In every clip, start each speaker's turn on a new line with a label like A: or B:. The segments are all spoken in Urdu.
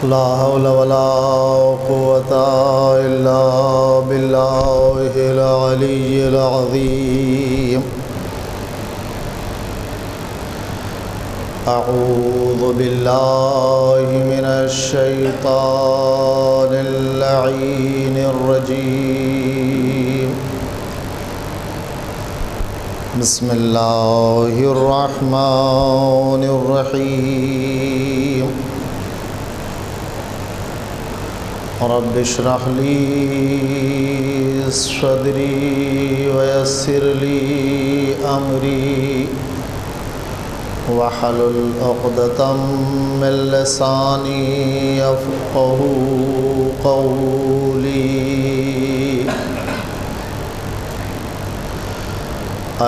A: لا حول ولا قوة إلا بالله العلي العظيم. أعوذ بالله من الشيطان اللعين الرجيم. بسم الله الرحمن الرحيم. رب اشرح لي صدري ويسر لي أمري واحلل عقدة من لساني يفقهوا قولي.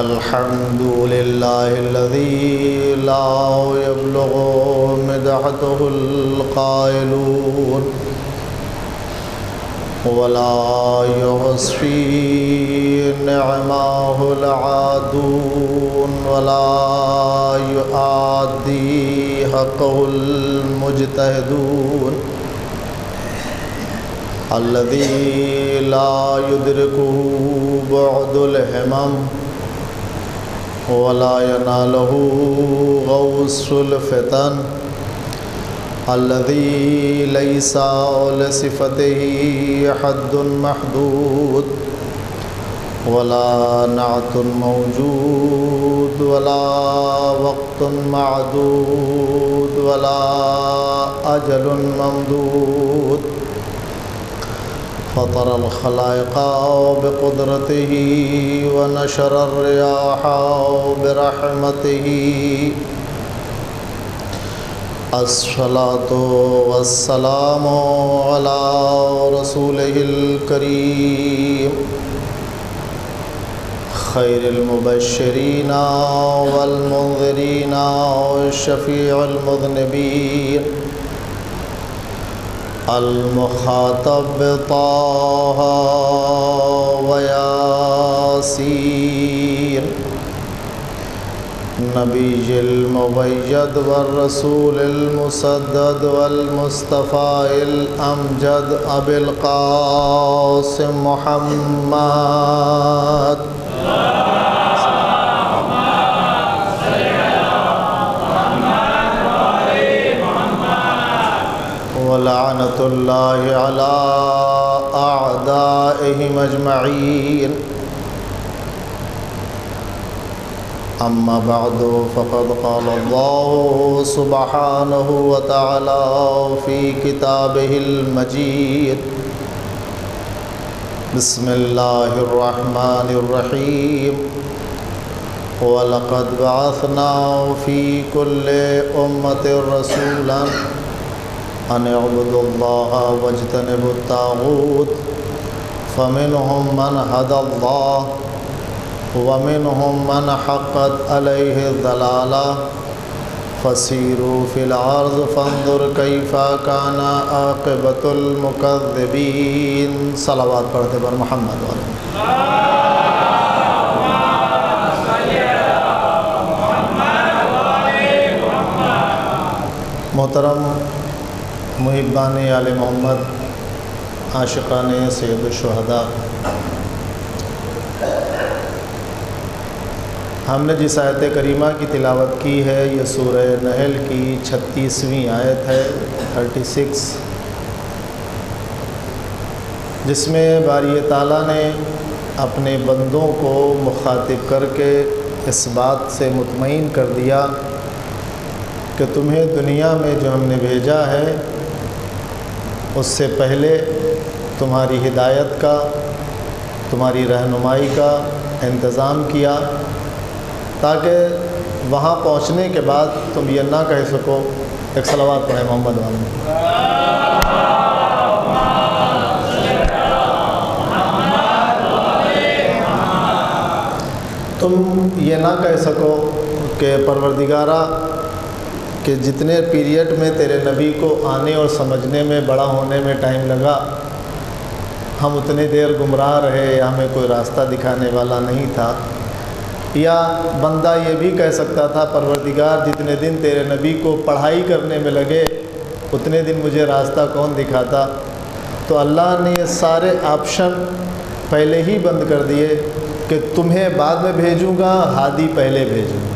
A: الحمد لله الذي لا يبلغ مدحته القائلون ولا يحصي نعماه العادون ولا يؤدي حقه المجتهدون. الذي لا يدركه بعد الهمم ولا يناله غوص الفتن. الذي ليس لصفته حد محدود ولا نعت موجود ولا وقت معدود ولا أجل ممدود. فطر الخلائق بقدرته ونشر الرياح برحمته. الصلاة والسلام على رسوله الكريم خير المبشرين والمنذرين والشفيع المذنبين المخاطب بطه وياسين. نبي المبيض والرسول المسدد والمصطفى الأمجد أبي القاسم محمد ولعنة الله على أعدائهم أجمعين. أما بعد فقد قال الله سبحانه وتعالى في كتابه المجيد. بسم الله الرحمن الرحيم. ولقد بعثنا في كل أمة رسولا أن اعبدوا الله واجتنبوا الطاغوت فمنهم من هدى الله ومنهم من حقت عليه الضلالة فسيروا في الأرض فانظر كيف كان عاقبة المكذبين. صلوات پڑھتے پر محمد والے. محترم محبان آل محمد، عاشقان سید الشہداء، ہم نے جس آیت کریمہ کی تلاوت کی ہے یہ سورہ نحل کی 36ویں آیت ہے 36، جس میں باری تعالیٰ نے اپنے بندوں کو مخاطب کر کے اس بات سے مطمئن کر دیا کہ تمہیں دنیا میں جو ہم نے بھیجا ہے اس سے پہلے تمہاری ہدایت کا، تمہاری رہنمائی کا انتظام کیا تاکہ وہاں پہنچنے کے بعد تم یہ نہ کہہ سکو. ایک صلوات پڑھیں محمد والے. تم یہ نہ کہہ سکو کہ پروردگارہ کہ جتنے پیریڈ میں تیرے نبی کو آنے اور سمجھنے میں، بڑا ہونے میں ٹائم لگا، ہم اتنے دیر گمراہ رہے یا ہمیں کوئی راستہ دکھانے والا نہیں تھا. یا بندہ یہ بھی کہہ سکتا تھا پروردگار جتنے دن تیرے نبی کو پڑھائی کرنے میں لگے اتنے دن مجھے راستہ کون دکھاتا؟ تو اللہ نے یہ سارے آپشن پہلے ہی بند کر دیے کہ تمہیں بعد میں بھیجوں گا، ہادی پہلے بھیجوں گا۔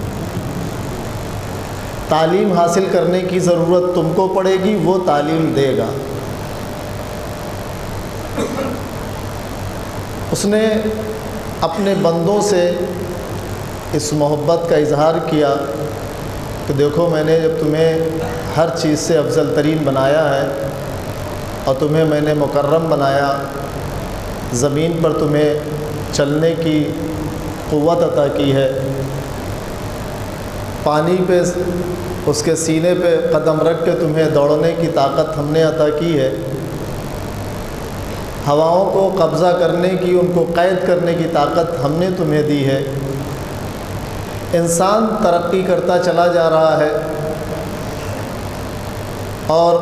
A: تعلیم حاصل کرنے کی ضرورت تم کو پڑے گی، وہ تعلیم دے گا۔ اس نے اپنے بندوں سے اس محبت کا اظہار کیا کہ دیکھو میں نے جب تمہیں ہر چیز سے افضل ترین بنایا ہے اور تمہیں میں نے مکرم بنایا، زمین پر تمہیں چلنے کی قوت عطا کی ہے، پانی پہ اس کے سینے پہ قدم رکھ کے تمہیں دوڑنے کی طاقت ہم نے عطا کی ہے، ہواؤں کو قبضہ کرنے کی، ان کو قید کرنے کی طاقت ہم نے تمہیں دی ہے۔ انسان ترقی کرتا چلا جا رہا ہے اور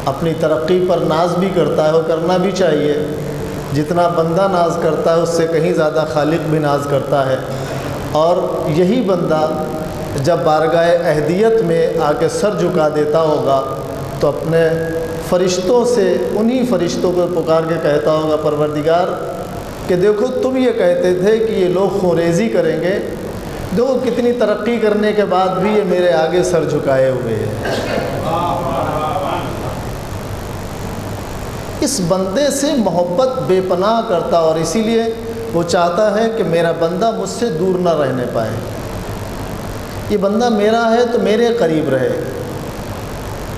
A: اپنی ترقی پر ناز بھی کرتا ہے، اور کرنا بھی چاہیے۔ جتنا بندہ ناز کرتا ہے اس سے کہیں زیادہ خالق بھی ناز کرتا ہے، اور یہی بندہ جب بارگاہ اہدیت میں آ کے سر جھکا دیتا ہوگا تو اپنے فرشتوں سے، انہی فرشتوں کو پکار کے کہتا ہوگا پروردگار کہ دیکھو تم یہ کہتے تھے کہ یہ لوگ خوریزی کریں گے، دیکھو کتنی ترقی کرنے کے بعد بھی یہ میرے آگے سر جھکائے ہوئے ہیں۔ اس بندے سے محبت بے پناہ کرتا، اور اسی لیے وہ چاہتا ہے کہ میرا بندہ مجھ سے دور نہ رہنے پائے، یہ بندہ میرا ہے تو میرے قریب رہے۔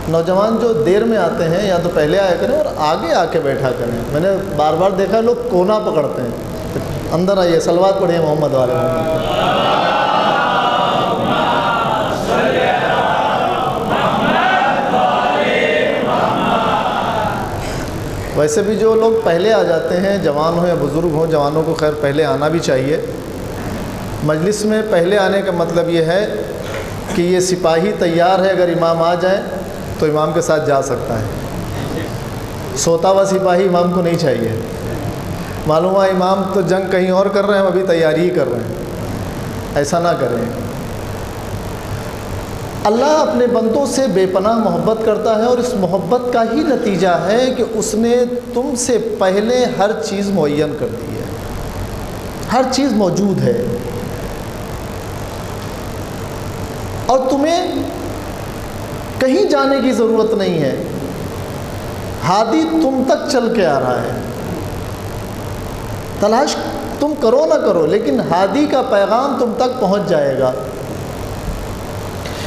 A: نوجوان جو دیر میں آتے ہیں یا تو پہلے آیا کریں اور آگے آ کے بیٹھا کریں۔ میں نے بار بار دیکھا لوگ کونا پکڑتے ہیں، اندر آئیے، صلوات پڑھیے محمد والے محمد۔ ویسے بھی جو لوگ پہلے آ جاتے ہیں، جوان ہوں یا بزرگ ہوں، جوانوں کو خیر پہلے آنا بھی چاہیے۔ مجلس میں پہلے آنے کا مطلب یہ ہے کہ یہ سپاہی تیار ہے، اگر امام آ جائیں تو امام کے ساتھ جا سکتا ہے۔ سوتا ہوا سپاہی امام کو نہیں چاہیے، معلوم ہوا امام تو جنگ کہیں اور کر رہے ہیں، ہم ابھی تیاری ہی کر رہے ہیں، ایسا نہ کریں۔ اللہ اپنے بندوں سے بے پناہ محبت کرتا ہے، اور اس محبت کا ہی نتیجہ ہے کہ اس نے تم سے پہلے ہر چیز معین کر دی ہے، ہر چیز موجود ہے، اور تمہیں کہیں جانے کی ضرورت نہیں ہے۔ ہادی تم تک چل کے آ رہا ہے، تلاش تم کرو نہ کرو لیکن ہادی کا پیغام تم تک پہنچ جائے گا۔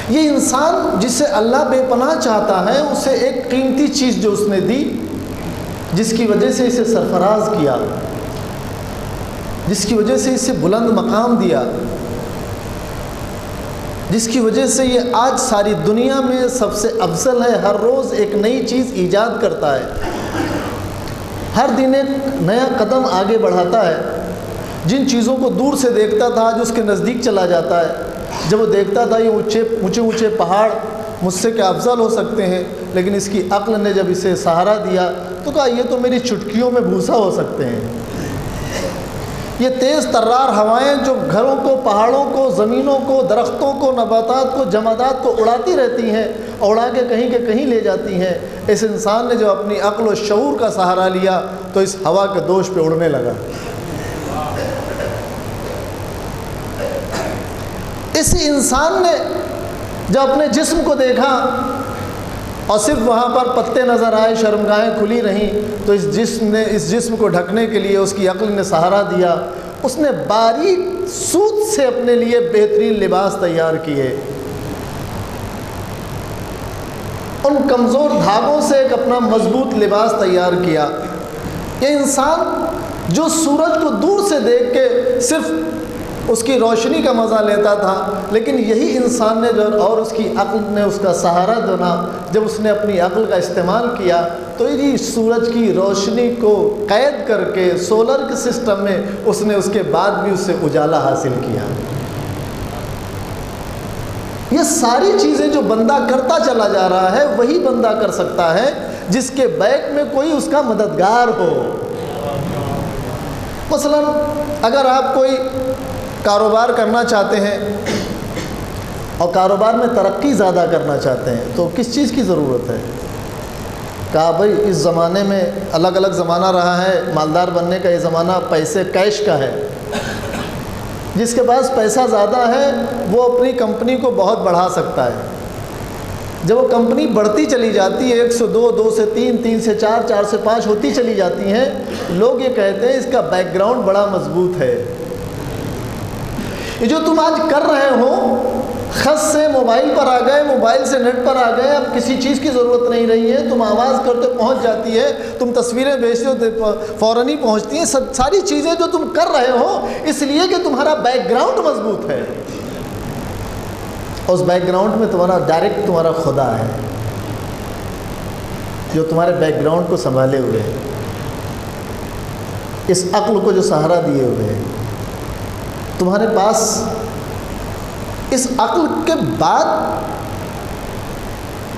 A: یہ انسان جسے اللہ بے پناہ چاہتا ہے، اسے ایک قیمتی چیز جو اس نے دی، جس کی وجہ سے اسے سرفراز کیا، جس کی وجہ سے اسے بلند مقام دیا، جس کی وجہ سے یہ آج ساری دنیا میں سب سے افضل ہے، ہر روز ایک نئی چیز ایجاد کرتا ہے، ہر دن ایک نیا قدم آگے بڑھاتا ہے۔ جن چیزوں کو دور سے دیکھتا تھا آج اس کے نزدیک چلا جاتا ہے۔ جب وہ دیکھتا تھا یہ اونچے اونچے پہاڑ مجھ سے کیا افضل ہو سکتے ہیں، لیکن اس کی عقل نے جب اسے سہارا دیا تو کہا یہ تو میری چٹکیوں میں بھوسا ہو سکتے ہیں۔ یہ تیز ترار ہوائیں جو گھروں کو، پہاڑوں کو، زمینوں کو، درختوں کو، نباتات کو، جمادات کو اڑاتی رہتی ہیں، اڑا کے کہیں لے جاتی ہیں، اس انسان نے جو اپنی عقل و شعور کا سہارا لیا تو اس ہوا کے دوش پہ اڑنے لگا۔ اسی انسان نے جب اپنے جسم کو دیکھا اور صرف وہاں پر پتے نظر آئے، شرمگاہیں کھلی رہیں، تو اس جسم کو ڈھکنے کے لیے اس کی عقل نے سہارا دیا۔ اس نے باریک سوت سے اپنے لیے بہترین لباس تیار کیے، ان کمزور دھاگوں سے ایک اپنا مضبوط لباس تیار کیا۔ یہ انسان جو سورج کو دور سے دیکھ کے صرف اس کی روشنی کا مزہ لیتا تھا، لیکن یہی انسان نے اور اس کی عقل نے اس کا سہارا دینا، جب اس نے اپنی عقل کا استعمال کیا تو یہ سورج کی روشنی کو قید کر کے سولر کے سسٹم میں اس نے اس کے بعد بھی اس سے اجالا حاصل کیا۔ یہ ساری چیزیں جو بندہ کرتا چلا جا رہا ہے وہی بندہ کر سکتا ہے جس کے بیک میں کوئی اس کا مددگار ہو۔ مثلا اگر آپ کوئی کاروبار کرنا چاہتے ہیں اور کاروبار میں ترقی زیادہ کرنا چاہتے ہیں، تو کس چیز کی ضرورت ہے؟ کہا بھائی اس زمانے میں الگ الگ زمانہ رہا ہے، مالدار بننے کا یہ زمانہ پیسے کیش کا ہے۔ جس کے پاس پیسہ زیادہ ہے وہ اپنی کمپنی کو بہت بڑھا سکتا ہے۔ جب وہ کمپنی بڑھتی چلی جاتی ہے، 1 سے 2، 2 سے 3، 3 سے 4، 4 سے 5 ہوتی چلی جاتی ہیں، لوگ یہ کہتے ہیں اس کا بیک گراؤنڈ بڑا مضبوط ہے۔ یہ جو تم آج کر رہے ہو، خط سے موبائل پر آ گئے، موبائل سے نیٹ پر آ گئے، اب کسی چیز کی ضرورت نہیں رہی ہے، تم آواز کرتے پہنچ جاتی ہے، تم تصویریں بھیجتے ہو فوراً ہی پہنچتی ہیں، ساری چیزیں جو تم کر رہے ہو اس لیے کہ تمہارا بیک گراؤنڈ مضبوط ہے۔ اس بیک گراؤنڈ میں تمہارا ڈائریکٹ تمہارا خدا ہے جو تمہارے بیک گراؤنڈ کو سنبھالے ہوئے ہے، اس عقل کو جو سہارا دیے ہوئے ہے تمہارے پاس۔ اس عقل کے بعد،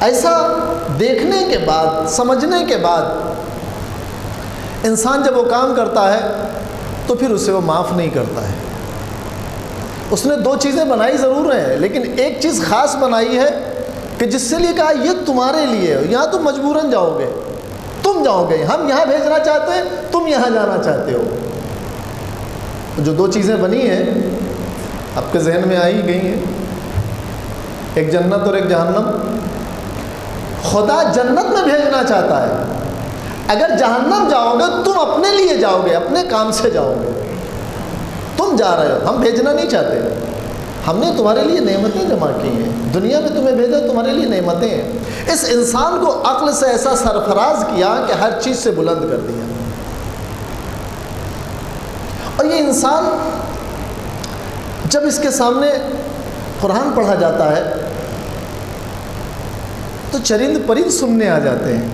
A: ایسا دیکھنے کے بعد، سمجھنے کے بعد انسان جب وہ کام کرتا ہے تو پھر اسے وہ معاف نہیں کرتا ہے۔ اس نے 2 چیزیں بنائی ضرور ہیں، لیکن ایک چیز خاص بنائی ہے کہ جس سے لیے کہا یہ تمہارے لیے، یہاں تم مجبوراً جاؤ گے، تم جاؤ گے، ہم یہاں بھیجنا چاہتے ہیں، تم یہاں جانا چاہتے ہو۔ جو 2 چیزیں بنی ہیں آپ کے ذہن میں آئی گئی ہیں، ایک جنت اور ایک جہنم۔ خدا جنت میں بھیجنا چاہتا ہے، اگر جہنم جاؤ گے تم اپنے لیے جاؤ گے، اپنے کام سے جاؤ گے، تم جا رہے ہو، ہم بھیجنا نہیں چاہتے۔ ہم نے تمہارے لیے نعمتیں جمع کی ہیں، دنیا میں تمہیں بھیجا تمہارے لیے نعمتیں ہیں۔ اس انسان کو عقل سے ایسا سرفراز کیا کہ ہر چیز سے بلند کر دیا۔ اور یہ انسان جب اس کے سامنے قرآن پڑھا جاتا ہے تو چرند پرند سننے آ جاتے ہیں،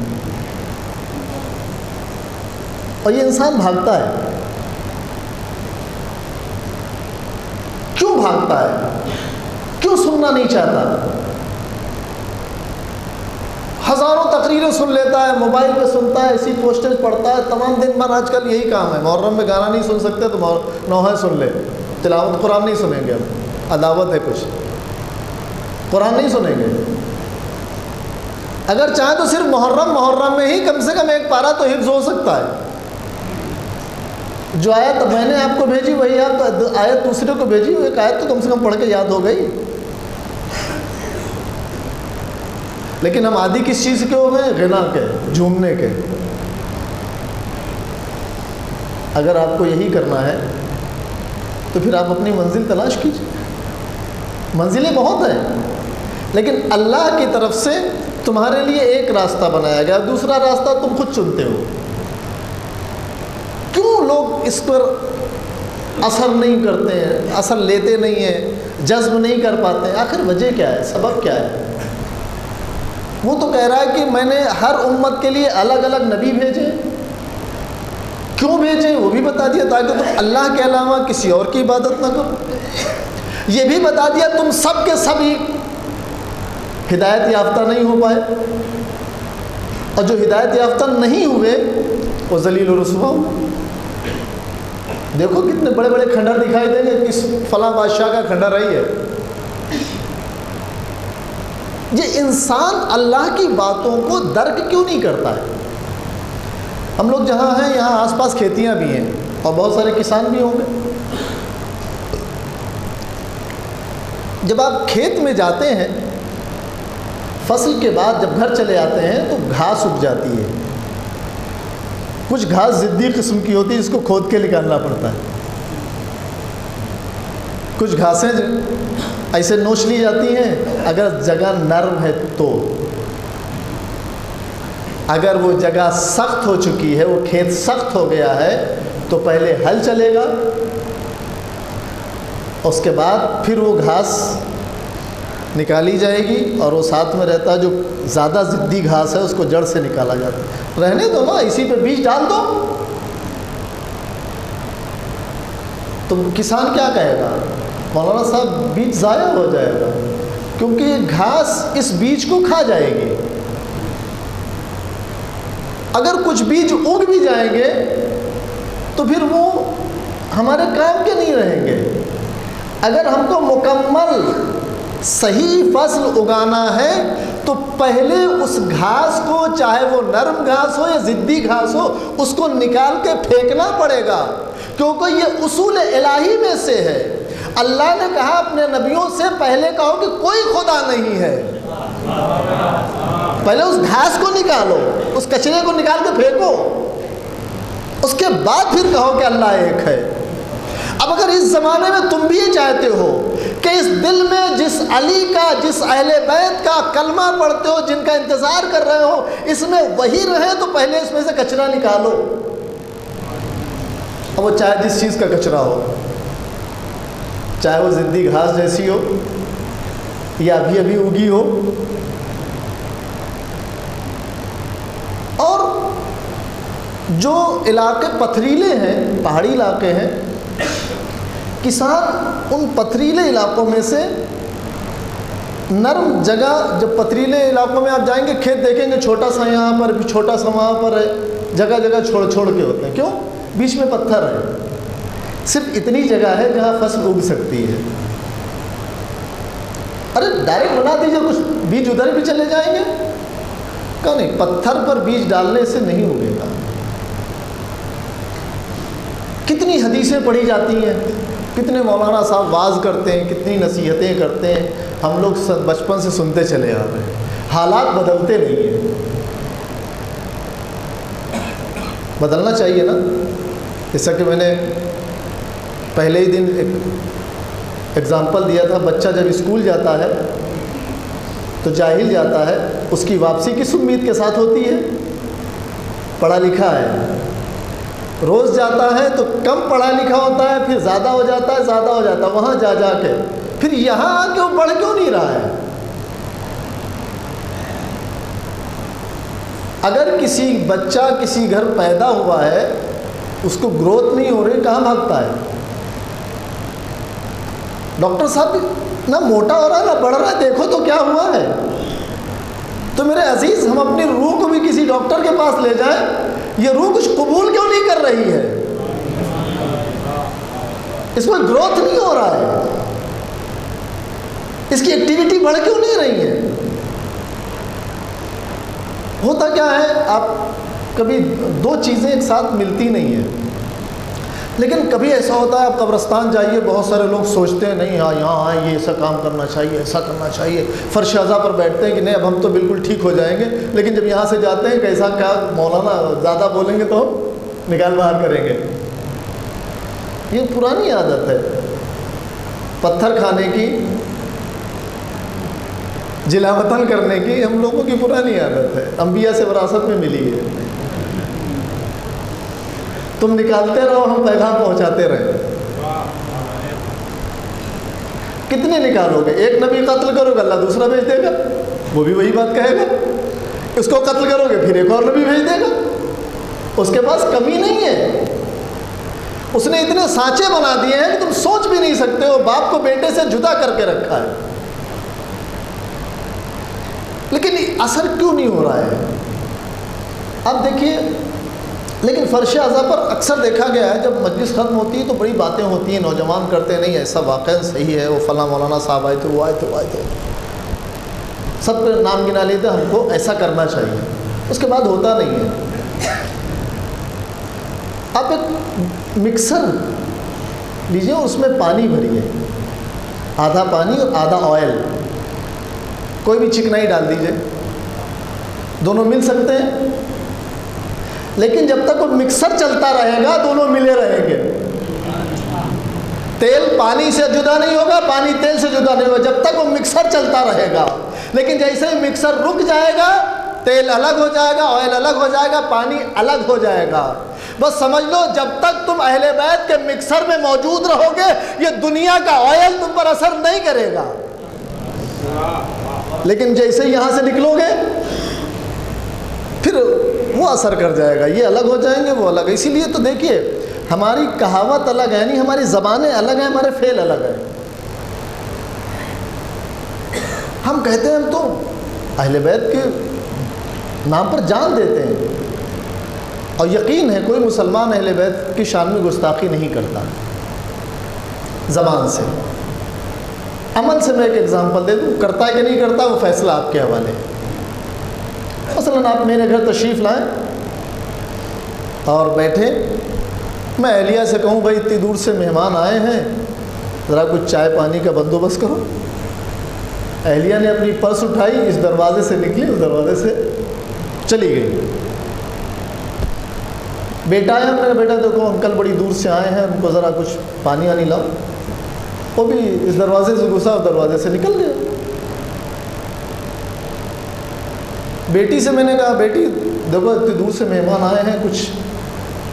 A: اور یہ انسان بھاگتا ہے۔ کیوں بھاگتا ہے؟ کیوں سننا نہیں چاہتا؟ ہزاروں تقریریں سن لیتا ہے، موبائل پہ سنتا ہے، اسی پوسٹر پڑھتا ہے، تمام دن بھر آج کل یہی کام ہے۔ محرم میں گانا نہیں سن سکتے تو نوحہ سن لے، تلاوت قرآن نہیں سنیں گے، ہم عداوت ہے کچھ، قرآن نہیں سنیں گے۔ اگر چاہیں تو صرف محرم میں ہی کم سے کم 1 پارہ تو حفظ ہو سکتا ہے۔ جو آیت میں نے آپ کو بھیجی وہی آیت دوسرے کو بھیجی، ایک آیت تو کم سے کم پڑھ کے یاد ہو گئی۔ لیکن ہم عادی کس چیز کے ہو گئے؟ غنا کے، جھومنے کے۔ اگر آپ کو یہی کرنا ہے تو پھر آپ اپنی منزل تلاش کیجیے۔ منزلیں بہت ہیں، لیکن اللہ کی طرف سے تمہارے لیے ایک راستہ بنایا گیا، دوسرا راستہ تم خود چنتے ہو۔ کیوں لوگ اس پر اثر نہیں کرتے ہیں، اثر لیتے نہیں ہیں، جذب نہیں کر پاتے ہیں؟ آخر وجہ کیا ہے، سبب کیا ہے؟ وہ تو کہہ رہا ہے کہ میں نے ہر امت کے لیے الگ الگ نبی بھیجے۔ کیوں بھیجے وہ بھی بتا دیا، تاکہ تم اللہ کے علاوہ کسی اور کی عبادت نہ کرو۔ یہ بھی بتا دیا تم سب کے سب ہی ہدایت یافتہ نہیں ہو پائے، اور جو ہدایت یافتہ نہیں ہوئے وہ ذلیل و رسوا ہوئے۔ دیکھو کتنے بڑے بڑے کھنڈر دکھائی دیں گے، کس فلاں بادشاہ کا کھنڈر رہی ہے۔ یہ انسان اللہ کی باتوں کو درک کیوں نہیں کرتا ہے؟ ہم لوگ جہاں ہیں یہاں آس پاس کھیتیاں بھی ہیں اور بہت سارے کسان بھی ہوں گے۔ جب آپ کھیت میں جاتے ہیں فصل کے بعد جب گھر چلے آتے ہیں تو گھاس اگ جاتی ہے۔ کچھ گھاس ضدی قسم کی ہوتی ہے، اس کو کھود کے نکالنا پڑتا ہے۔ کچھ گھاسیں ایسے نوچ لی جاتی ہیں اگر جگہ نرم ہے تو۔ اگر وہ جگہ سخت ہو چکی ہے، وہ کھیت سخت ہو گیا ہے تو پہلے ہل چلے گا، اس کے بعد پھر وہ گھاس نکالی جائے گی، اور وہ ساتھ میں رہتا ہے جو زیادہ ضدی گھاس ہے اس کو جڑ سے نکالا جاتا ہے۔ رہنے دو نا، اسی پہ بیج ڈال دو۔ تو کسان کیا کہے گا؟ مولانا صاحب بیج ضائع ہو جائے گا، کیونکہ گھاس اس بیج کو کھا جائے گی۔ اگر کچھ بیج اگ بھی جائیں گے تو پھر وہ ہمارے کام کے نہیں رہیں گے۔ اگر ہم کو مکمل صحیح فصل اگانا ہے تو پہلے اس گھاس کو، چاہے وہ نرم گھاس ہو یا ضدی گھاس ہو، اس کو نکال کے پھینکنا پڑے گا، کیونکہ یہ اصول الہی میں سے ہے۔ اللہ نے کہا اپنے نبیوں سے پہلے کہو کہ کوئی خدا نہیں ہے، پہلے اس گھاس کو نکالو، اس کچرے کو نکال کے پھینکو، اس کے بعد پھر کہو کہ اللہ ایک ہے۔ اب اگر اس زمانے میں تم بھی یہ چاہتے ہو کہ اس دل میں جس علی کا، جس اہل بیت کا کلمہ پڑھتے ہو، جن کا انتظار کر رہے ہو، اس میں وہی رہے، تو پہلے اس میں سے کچرا نکالو، اب وہ چاہے جس چیز کا کچرا ہو، چاہے وہ ضدی گھاس جیسی ہو یا ابھی ابھی اگی ہو۔ اور جو علاقے پتھریلے ہیں، پہاڑی علاقے ہیں، کسان ان پتھریلے علاقوں میں سے نرم جگہ، جب پتھریلے علاقوں میں آپ جائیں گے کھیت دیکھیں گے چھوٹا سا یہاں پر بھی، چھوٹا سا وہاں پر ہے، جگہ جگہ چھوڑ چھوڑ کے ہوتے ہیں، کیوں؟ بیچ میں پتھر ہے، صرف اتنی جگہ ہے جہاں فصل اگ سکتی ہے۔ ارے ڈائریکٹ بنا دیجیے، کچھ بیج ادھر بھی چلے جائیں گے، کہا نہیں، پتھر پر بیج ڈالنے سے نہیں اگے گا۔ کتنی حدیثیں پڑھی جاتی ہیں، کتنے مولانا صاحب واعظ کرتے ہیں، کتنی نصیحتیں کرتے ہیں، ہم لوگ بچپن سے سنتے چلے آ رہے ہیں، حالات بدلتے نہیں ہیں۔ بدلنا چاہیے نا، جیسا کہ میں نے پہلے ہی دن ایک ایگزامپل دیا تھا، بچہ جب اسکول جاتا ہے تو جاہل جاتا ہے، اس کی واپسی کس امید کے ساتھ ہوتی ہے؟ پڑھا لکھا ہے۔ روز جاتا ہے تو کم پڑھا لکھا ہوتا ہے، پھر زیادہ ہو جاتا ہے، زیادہ ہو جاتا ہے، وہاں جا جا کے پھر یہاں آ کے وہ پڑھ کیوں نہیں رہا ہے؟ اگر کسی بچہ کسی گھر پیدا ہوا ہے، اس کو گروتھ نہیں ہو رہی، کہاں بھاگتا ہے؟ ڈاکٹر صاحب نہ موٹا ہو رہا ہے نہ بڑھ رہا ہے، دیکھو تو کیا ہوا ہے؟ تو میرے عزیز، ہم اپنی روح کو بھی کسی ڈاکٹر کے پاس لے جائیں، یہ روح کچھ قبول کیوں نہیں کر رہی ہے؟ اس میں گروتھ نہیں ہو رہا ہے، اس کی ایکٹیویٹی بڑھ کیوں نہیں رہی ہے؟ ہوتا کیا ہے، آپ کبھی دو چیزیں ایک ساتھ ملتی نہیں ہیں، لیکن کبھی ایسا ہوتا ہے آپ قبرستان جائیے، بہت سارے لوگ سوچتے ہیں نہیں ہاں یہاں یہ ایسا کام کرنا چاہیے، ایسا کرنا چاہیے، فرش اعضاء پر بیٹھتے ہیں کہ نہیں اب ہم تو بالکل ٹھیک ہو جائیں گے، لیکن جب یہاں سے جاتے ہیں کیسا کیا مولانا زیادہ بولیں گے تو نکال باہر کریں گے۔ یہ پرانی عادت ہے پتھر کھانے کی، جلا وطن کرنے کی، ہم لوگوں کی پرانی عادت ہے، انبیاء سے وراثت میں ملی ہے۔ تم نکالتے رہو، ہم پیغام پہنچاتے رہے۔ کتنے نکالو گے؟ ایک نبی قتل کرو گے، اللہ دوسرا بھیج دے گا، وہ بھی وہی بات کہے گا، اس کو قتل کرو گے پھر ایک اور نبی بھیج دے گا، اس کے پاس کمی نہیں ہے، اس نے اتنے سانچے بنا دیے ہیں کہ تم سوچ بھی نہیں سکتے ہو، باپ کو بیٹے سے جدا کر کے رکھا ہے، لیکن اثر کیوں نہیں ہو رہا ہے؟ اب دیکھیے، لیکن فرش اعضاء پر اکثر دیکھا گیا ہے جب مجلس ختم ہوتی ہے تو بڑی باتیں ہوتی ہیں، نوجوان کرتے ہیں نہیں ایسا واقعہ صحیح ہے، وہ فلاں مولانا صاحب آئے تھے، وہ آئے تھے، وہ آئے تھے، سب پہ نام گنا لیتے ہم کو ایسا کرنا چاہیے، اس کے بعد ہوتا نہیں ہے۔ آپ ایک مکسر لیجیے، اس میں پانی بھریے، آدھا پانی اور آدھا آئل، کوئی بھی چکنائی ڈال دیجیے، دونوں مل سکتے ہیں، لیکن جب تک وہ مکسر چلتا رہے گا دونوں ملے رہیں گے، تیل پانی سے جدا نہیں ہوگا، پانی تیل سے جدا نہیں ہوگا، جب تک وہ مکسر چلتا رہے گا، لیکن جیسے ہی مکسر رک جائے گا تیل الگ ہو جائے گا، آئل الگ ہو جائے گا، پانی الگ ہو جائے گا۔ بس سمجھ لو جب تک تم اہل بیت کے مکسر میں موجود رہو گے یہ دنیا کا آئل تم پر اثر نہیں کرے گا، لیکن جیسے یہاں سے نکلو گے پھر وہ اثر کر جائے گا، یہ الگ ہو جائیں گے، وہ الگ ہے۔ اسی لیے تو دیکھیے ہماری کہاوت الگ ہے، یعنی ہماری زبانیں الگ ہیں، ہمارے فعل الگ ہیں۔ ہم کہتے ہیں ہم تو اہل بیت کے نام پر جان دیتے ہیں، اور یقین ہے کوئی مسلمان اہل بیت کی شان میں گستاخی نہیں کرتا زبان سے، عمل سے میں ایک ایگزامپل دے دوں، کرتا ہے کہ نہیں کرتا وہ فیصلہ آپ کے حوالے ہے۔ مثلاً آپ میرے گھر تشریف لائیں اور بیٹھے، میں اہلیہ سے کہوں بھائی اتنی دور سے مہمان آئے ہیں، ذرا کچھ چائے پانی کا بندوبست کرو۔ اہلیہ نے اپنی پرس اٹھائی، اس دروازے سے نکلی، اس دروازے سے چلی گئی۔ بیٹا آیا، میرا بیٹا دیکھو انکل بڑی دور سے آئے ہیں، ان کو ذرا کچھ پانی وانی لاؤ۔ وہ بھی اس دروازے سے گھسا، اس دروازے سے نکل گیا۔ بیٹی سے میں نے کہا بیٹی دیکھو اتنی دور سے مہمان آئے ہیں، کچھ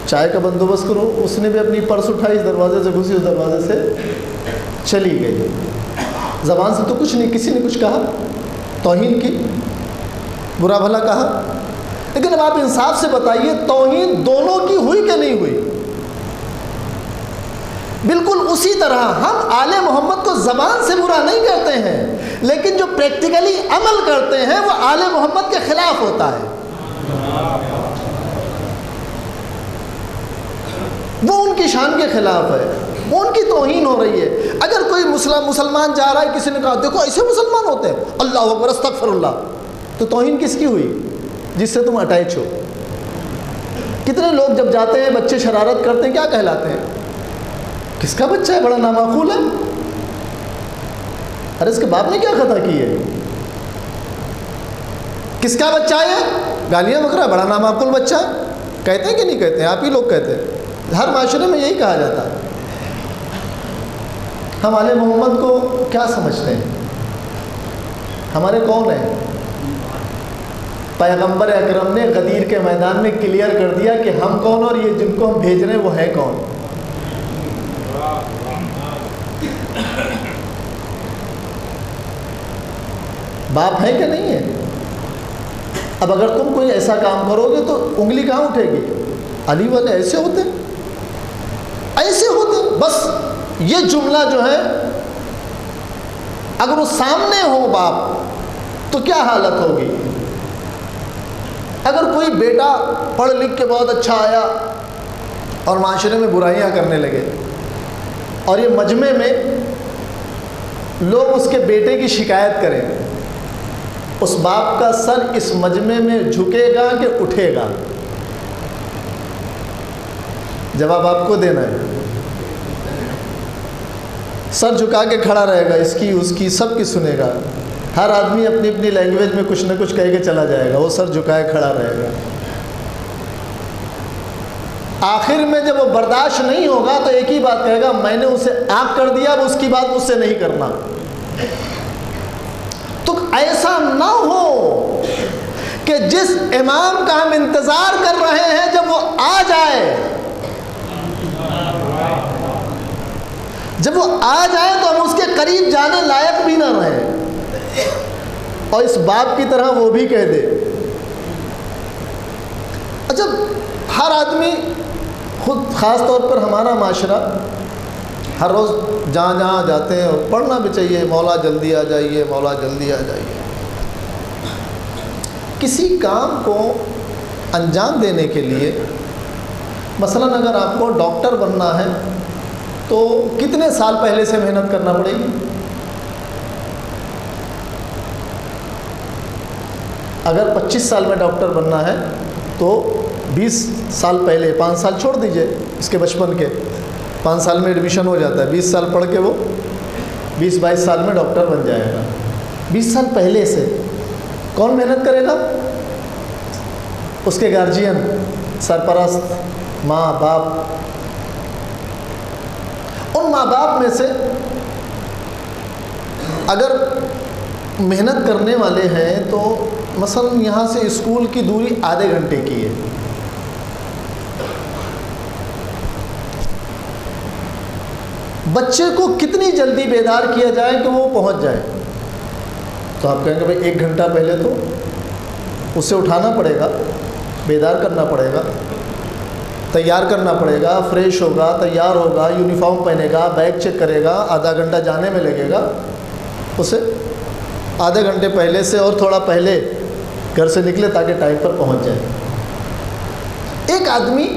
A: چائے کا بندوبست کرو۔ اس نے بھی اپنی پرس اٹھائی، اس دروازے سے گھسی، اس دروازے سے چلی گئی۔ زبان سے تو کچھ نہیں، کسی نے کچھ کہا، توہین کی، برا بھلا کہا، لیکن اب آپ انصاف سے بتائیے توہین دونوں کی ہوئی کہ نہیں ہوئی؟ بالکل اسی طرح ہم آل محمد کو زبان سے برا نہیں کرتے ہیں، لیکن جو پریکٹیکلی عمل کرتے ہیں وہ آل محمد کے خلاف ہوتا ہے، وہ ان کی شان کے خلاف ہے، وہ ان کی توہین ہو رہی ہے۔ اگر کوئی مسلمان جا رہا ہے، کسی نے کہا دیکھو ایسے مسلمان ہوتے ہیں، اللہ اکبر استغفر اللہ، تو توہین کس کی ہوئی؟ جس سے تم اٹیچ ہو۔ کتنے لوگ جب جاتے ہیں بچے شرارت کرتے ہیں، کیا کہلاتے ہیں؟ کس کا بچہ ہے، بڑا نامعقول ہے، ارے اس کے باپ نے کیا خطا کی ہے؟ کس کا بچہ ہے؟ گالیاں بک رہا ہے، بڑا نامعقول بچہ ہے۔ کہتے ہیں کہ نہیں کہتے ہیں؟ آپ ہی لوگ کہتے ہیں، ہر معاشرے میں یہی کہا جاتا ہے۔ ہم آل محمد کو کیا سمجھتے ہیں؟ ہمارے کون ہیں؟ پیغمبر اکرم نے غدیر کے میدان میں کلیئر کر دیا کہ ہم کون، اور یہ جن کو ہم بھیج رہے ہیں وہ ہے کون۔ باپ ہے کہ نہیں ہے؟ اب اگر تم کوئی ایسا کام کرو گے تو انگلی کہاں اٹھے گی؟ علی والے ایسے ہوتے، ایسے ہوتے، بس یہ جملہ جو ہے اگر وہ سامنے ہو باپ تو کیا حالت ہوگی؟ اگر کوئی بیٹا پڑھ لکھ کے بہت اچھا آیا اور معاشرے میں برائیاں کرنے لگے اور یہ مجمع میں لوگ اس کے بیٹے کی شکایت کریں، اس باپ کا سر اس مجمع میں جھکے گا کہ اٹھے گا؟ جواب آپ کو دینا ہے۔ سر جھکا کے کھڑا رہے گا، اس کی اس کی سب کی سنے گا، ہر آدمی اپنی اپنی لینگویج میں کچھ نہ کچھ کہہ کے چلا جائے گا، وہ سر جھکائے کھڑا رہے گا۔ آخر میں جب وہ برداشت نہیں ہوگا تو ایک ہی بات کہے گا، میں نے اسے آنکھ کر دیا، اب اس کی بات مجھ سے نہیں کرنا۔ تو ایسا نہ ہو کہ جس امام کا ہم انتظار کر رہے ہیں جب وہ آ جائے، جب وہ آ جائے تو ہم اس کے قریب جانے لائق بھی نہ رہیں، اور اس باپ کی طرح وہ بھی کہہ دے۔ اچھا، ہر آدمی خود، خاص طور پر ہمارا معاشرہ ہر روز جہاں جہاں جاتے ہیں، پڑھنا بھی چاہیے، مولا جلدی آ جائیے، مولا جلدی آ جائیے۔ کسی کام کو انجام دینے کے لیے، مثلاً اگر آپ کو ڈاکٹر بننا ہے تو کتنے سال پہلے سے محنت کرنا پڑے گی؟ اگر 25 سال میں ڈاکٹر بننا ہے تو 20 سال پہلے، 5 سال چھوڑ دیجئے اس کے بچپن کے، 5 سال میں ایڈمیشن ہو جاتا ہے، 20 سال پڑھ کے وہ 20-22 سال میں ڈاکٹر بن جائے گا۔ 20 سال پہلے سے کون محنت کرے گا؟ اس کے گارجین، سرپرست، ماں باپ۔ ان ماں باپ میں سے اگر محنت کرنے والے ہیں تو مثلا یہاں سے اسکول کی دوری آدھے گھنٹے کی ہے، بچے کو کتنی جلدی بیدار کیا جائے کہ وہ پہنچ جائے؟ تو آپ کہیں گے بھائی 1 گھنٹہ پہلے تو اسے اٹھانا پڑے گا، بیدار کرنا پڑے گا، تیار کرنا پڑے گا، فریش ہوگا، تیار ہوگا، یونیفارم پہنے گا، بیگ چیک کرے گا، آدھا گھنٹہ جانے میں لگے گا، اسے آدھے گھنٹے پہلے سے اور تھوڑا پہلے گھر سے نکلے تاکہ ٹائم پر پہنچ جائے۔ ایک آدمی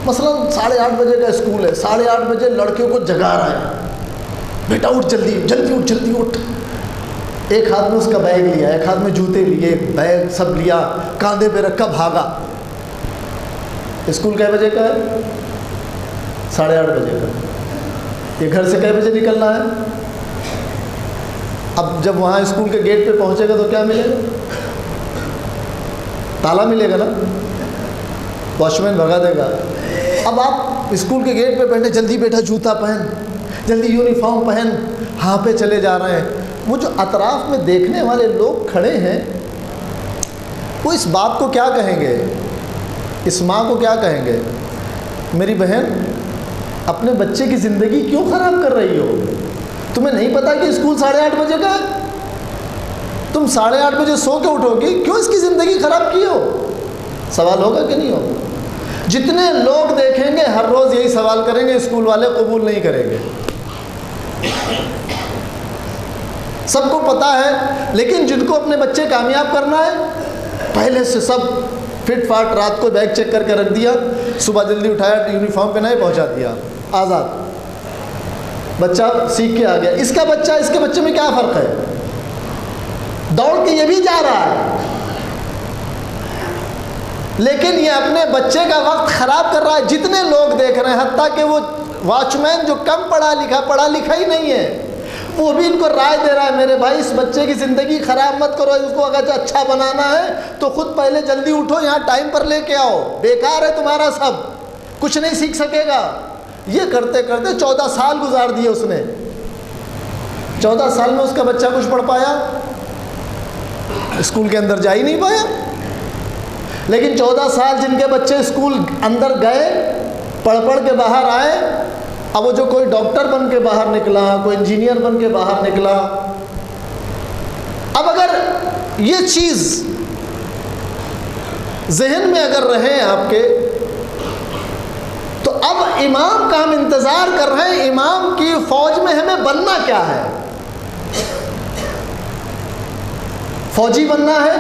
A: مثلا 8:30 بجے کا اسکول ہے، 8:30 بجے لڑکے کو جگا رہا ہے، بیٹا اٹھ جلدی جلدی اٹھ جلدی اٹھ. ایک ہاتھ میں اس کا بیگ لیا, ایک ہاتھ میں جوتے لیے, بیگ سب لیا, کاندھے پہ رکھا, بھاگا. اسکول کئے بجے کا ہے؟ 8:30 بجے کا. یہ گھر سے کئے بجے نکلنا ہے؟ اب جب وہاں اسکول کے گیٹ پہ پہنچے گا تو کیا ملے گا؟ تالا ملے گا نا, واچ مین بھگا دے گا. اب آپ اسکول کے گیٹ پہ بیٹھے, جلدی بیٹا جوتا پہن, جلدی یونیفارم پہن, ہاں پہ چلے جا رہے ہیں. وہ جو اطراف میں دیکھنے والے لوگ کھڑے ہیں وہ اس بات کو کیا کہیں گے, اس ماں کو کیا کہیں گے, میری بہن اپنے بچے کی زندگی کیوں خراب کر رہی ہو؟ تمہیں نہیں پتا کہ اسکول 8:30 بجے کا ہے؟ تم 8:30 بجے سو کے اٹھو گی, کیوں اس کی زندگی خراب کی ہو؟ سوال ہوگا کہ نہیں ہوگا؟ جتنے لوگ دیکھیں گے ہر روز یہی سوال کریں گے, اسکول والے قبول نہیں کریں گے. سب کو پتا ہے, لیکن جن کو اپنے بچے کامیاب کرنا ہے پہلے سے سب فٹ فاٹ, رات کو بیگ چیک کر کے رکھ دیا, صبح جلدی اٹھایا, یونیفارم پہنائے, پہنچا دیا, آزاد. بچہ سیکھ کے آ گیا. اس کا بچہ اس کے بچے میں کیا فرق ہے؟ دوڑ کے یہ بھی جا رہا ہے, لیکن یہ اپنے بچے کا وقت خراب کر رہا ہے. جتنے لوگ دیکھ رہے ہیں, حتیٰ کہ وہ واچ مین جو کم پڑھا لکھا ہی نہیں ہے, وہ بھی ان کو رائے دے رہا ہے, میرے بھائی اس بچے کی زندگی خراب مت کرو, اس کو اگر اچھا بنانا ہے تو خود پہلے جلدی اٹھو, یہاں ٹائم پر لے کے آؤ, بیکار ہے تمہارا سب, کچھ نہیں سیکھ سکے گا. یہ کرتے کرتے 14 سال گزار دیے اس نے. 14 سال میں اس کا بچہ کچھ پڑھ پایا؟ اسکول کے اندر جا ہی نہیں پایا. لیکن 14 سال جن کے بچے اسکول اندر گئے, پڑھ کے باہر آئے, اب وہ جو کوئی ڈاکٹر بن کے باہر نکلا, کوئی انجینئر بن کے باہر نکلا. اب اگر یہ چیز ذہن میں اگر رہے آپ کے, تو اب امام کا ہم انتظار کر رہے ہیں, امام کی فوج میں ہمیں بننا کیا ہے؟ فوجی بننا ہے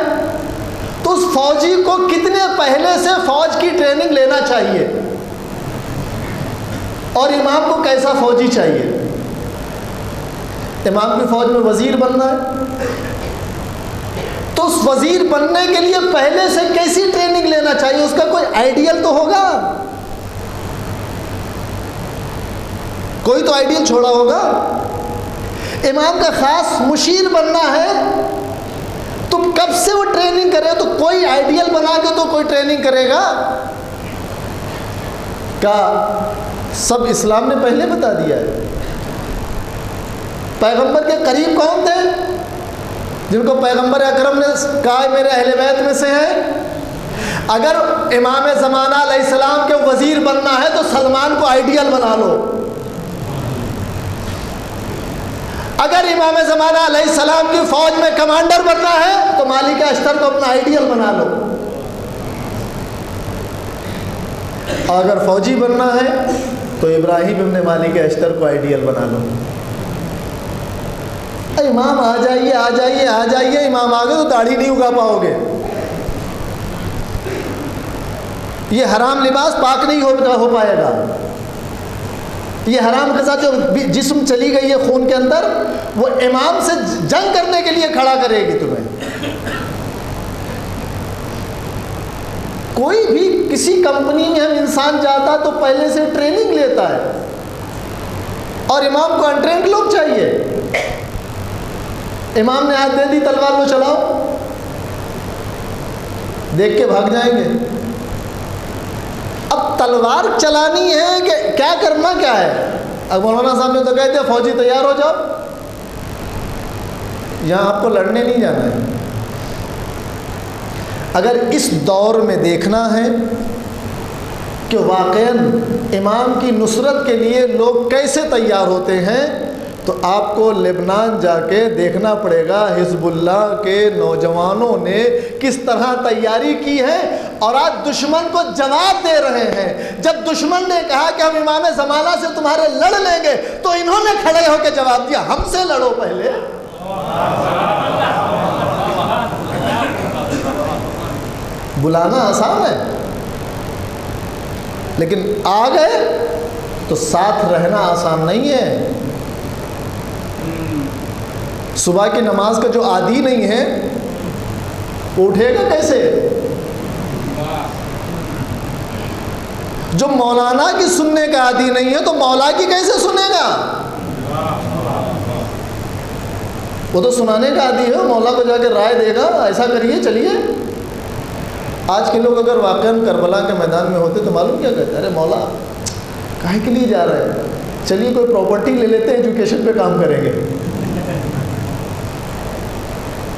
A: تو اس فوجی کو کتنے پہلے سے فوج کی ٹریننگ لینا چاہیے, اور امام کو کیسا فوجی چاہیے؟ امام کی فوج میں وزیر بننا ہے تو اس وزیر بننے کے لیے پہلے سے کیسی ٹریننگ لینا چاہیے؟ اس کا کوئی آئیڈیل تو ہوگا, کوئی تو آئیڈیل چھوڑا ہوگا. امام کا خاص مشیر بننا ہے تو کب سے وہ ٹریننگ کرے, تو کوئی آئیڈیل بنا کے تو کوئی ٹریننگ کرے گا کیا؟ سب اسلام نے پہلے بتا دیا ہے. پیغمبر کے قریب کون تھے جن کو پیغمبر اکرم نے کہا میرے اہل بیت میں سے ہیں؟ اگر امام زمانہ علیہ السلام کے وزیر بننا ہے تو سلمان کو آئیڈیل بنا لو. اگر امام زمانہ علیہ السلام کی فوج میں کمانڈر بننا ہے تو مالک اشتر کو اپنا آئیڈیل بنا لو. اگر فوجی بننا ہے تو ابراہیم ابن مالک اشتر کو آئیڈیل بنا لو. امام آ جائیے آ جائیے آ جائیے, امام آ گئے تو داڑھی نہیں اگا پاؤ گے, یہ حرام لباس پاک نہیں ہو پائے گا, یہ حرام کے ساتھ جو جسم چلی گئی ہے خون کے اندر, وہ امام سے جنگ کرنے کے لیے کھڑا کرے گی تمہیں. کوئی بھی کسی کمپنی میں ہم انسان جاتا تو پہلے سے ٹریننگ لیتا ہے, اور امام کو انٹرینڈ لوگ چاہیے. امام نے ہاتھ دے دی, تلوار لو چلاؤ, دیکھ کے بھاگ جائیں گے. اب تلوار چلانی ہے کہ کیا کرنا کیا ہے؟ اب مولانا صاحب نے تو کہہ دیا فوجی تیار ہو جاؤ, یہاں آپ کو لڑنے نہیں جانا ہے. اگر اس دور میں دیکھنا ہے کہ واقعاً امام کی نصرت کے لیے لوگ کیسے تیار ہوتے ہیں, تو آپ کو لبنان جا کے دیکھنا پڑے گا حزب اللہ کے نوجوانوں نے کس طرح تیاری کی ہے, اور آج دشمن کو جواب دے رہے ہیں. جب دشمن نے کہا کہ ہم امام زمانہ سے تمہارے لڑ لیں گے تو انہوں نے کھڑے ہو کے جواب دیا ہم سے لڑو پہلے. بلانا آسان ہے, لیکن آ گئے تو ساتھ رہنا آسان نہیں ہے. صبح کی نماز کا جو عادی نہیں ہے وہ اٹھے گا کیسے؟ جو مولانا کی سننے کا عادی نہیں ہے تو مولا کی کیسے سنے گا؟ وہ تو سنانے کا عادی ہے، مولا کو جا کے رائے دے گا ایسا کریے چلیے۔ آج کے لوگ اگر واقعاً کربلا کے میدان میں ہوتے تو معلوم کیا کہتے ہیں؟ ارے مولا کاہے کے لیے جا رہے ہیں، چلیے کوئی پراپرٹی لے لیتے ہیں، ایجوکیشن پہ کام کریں گے۔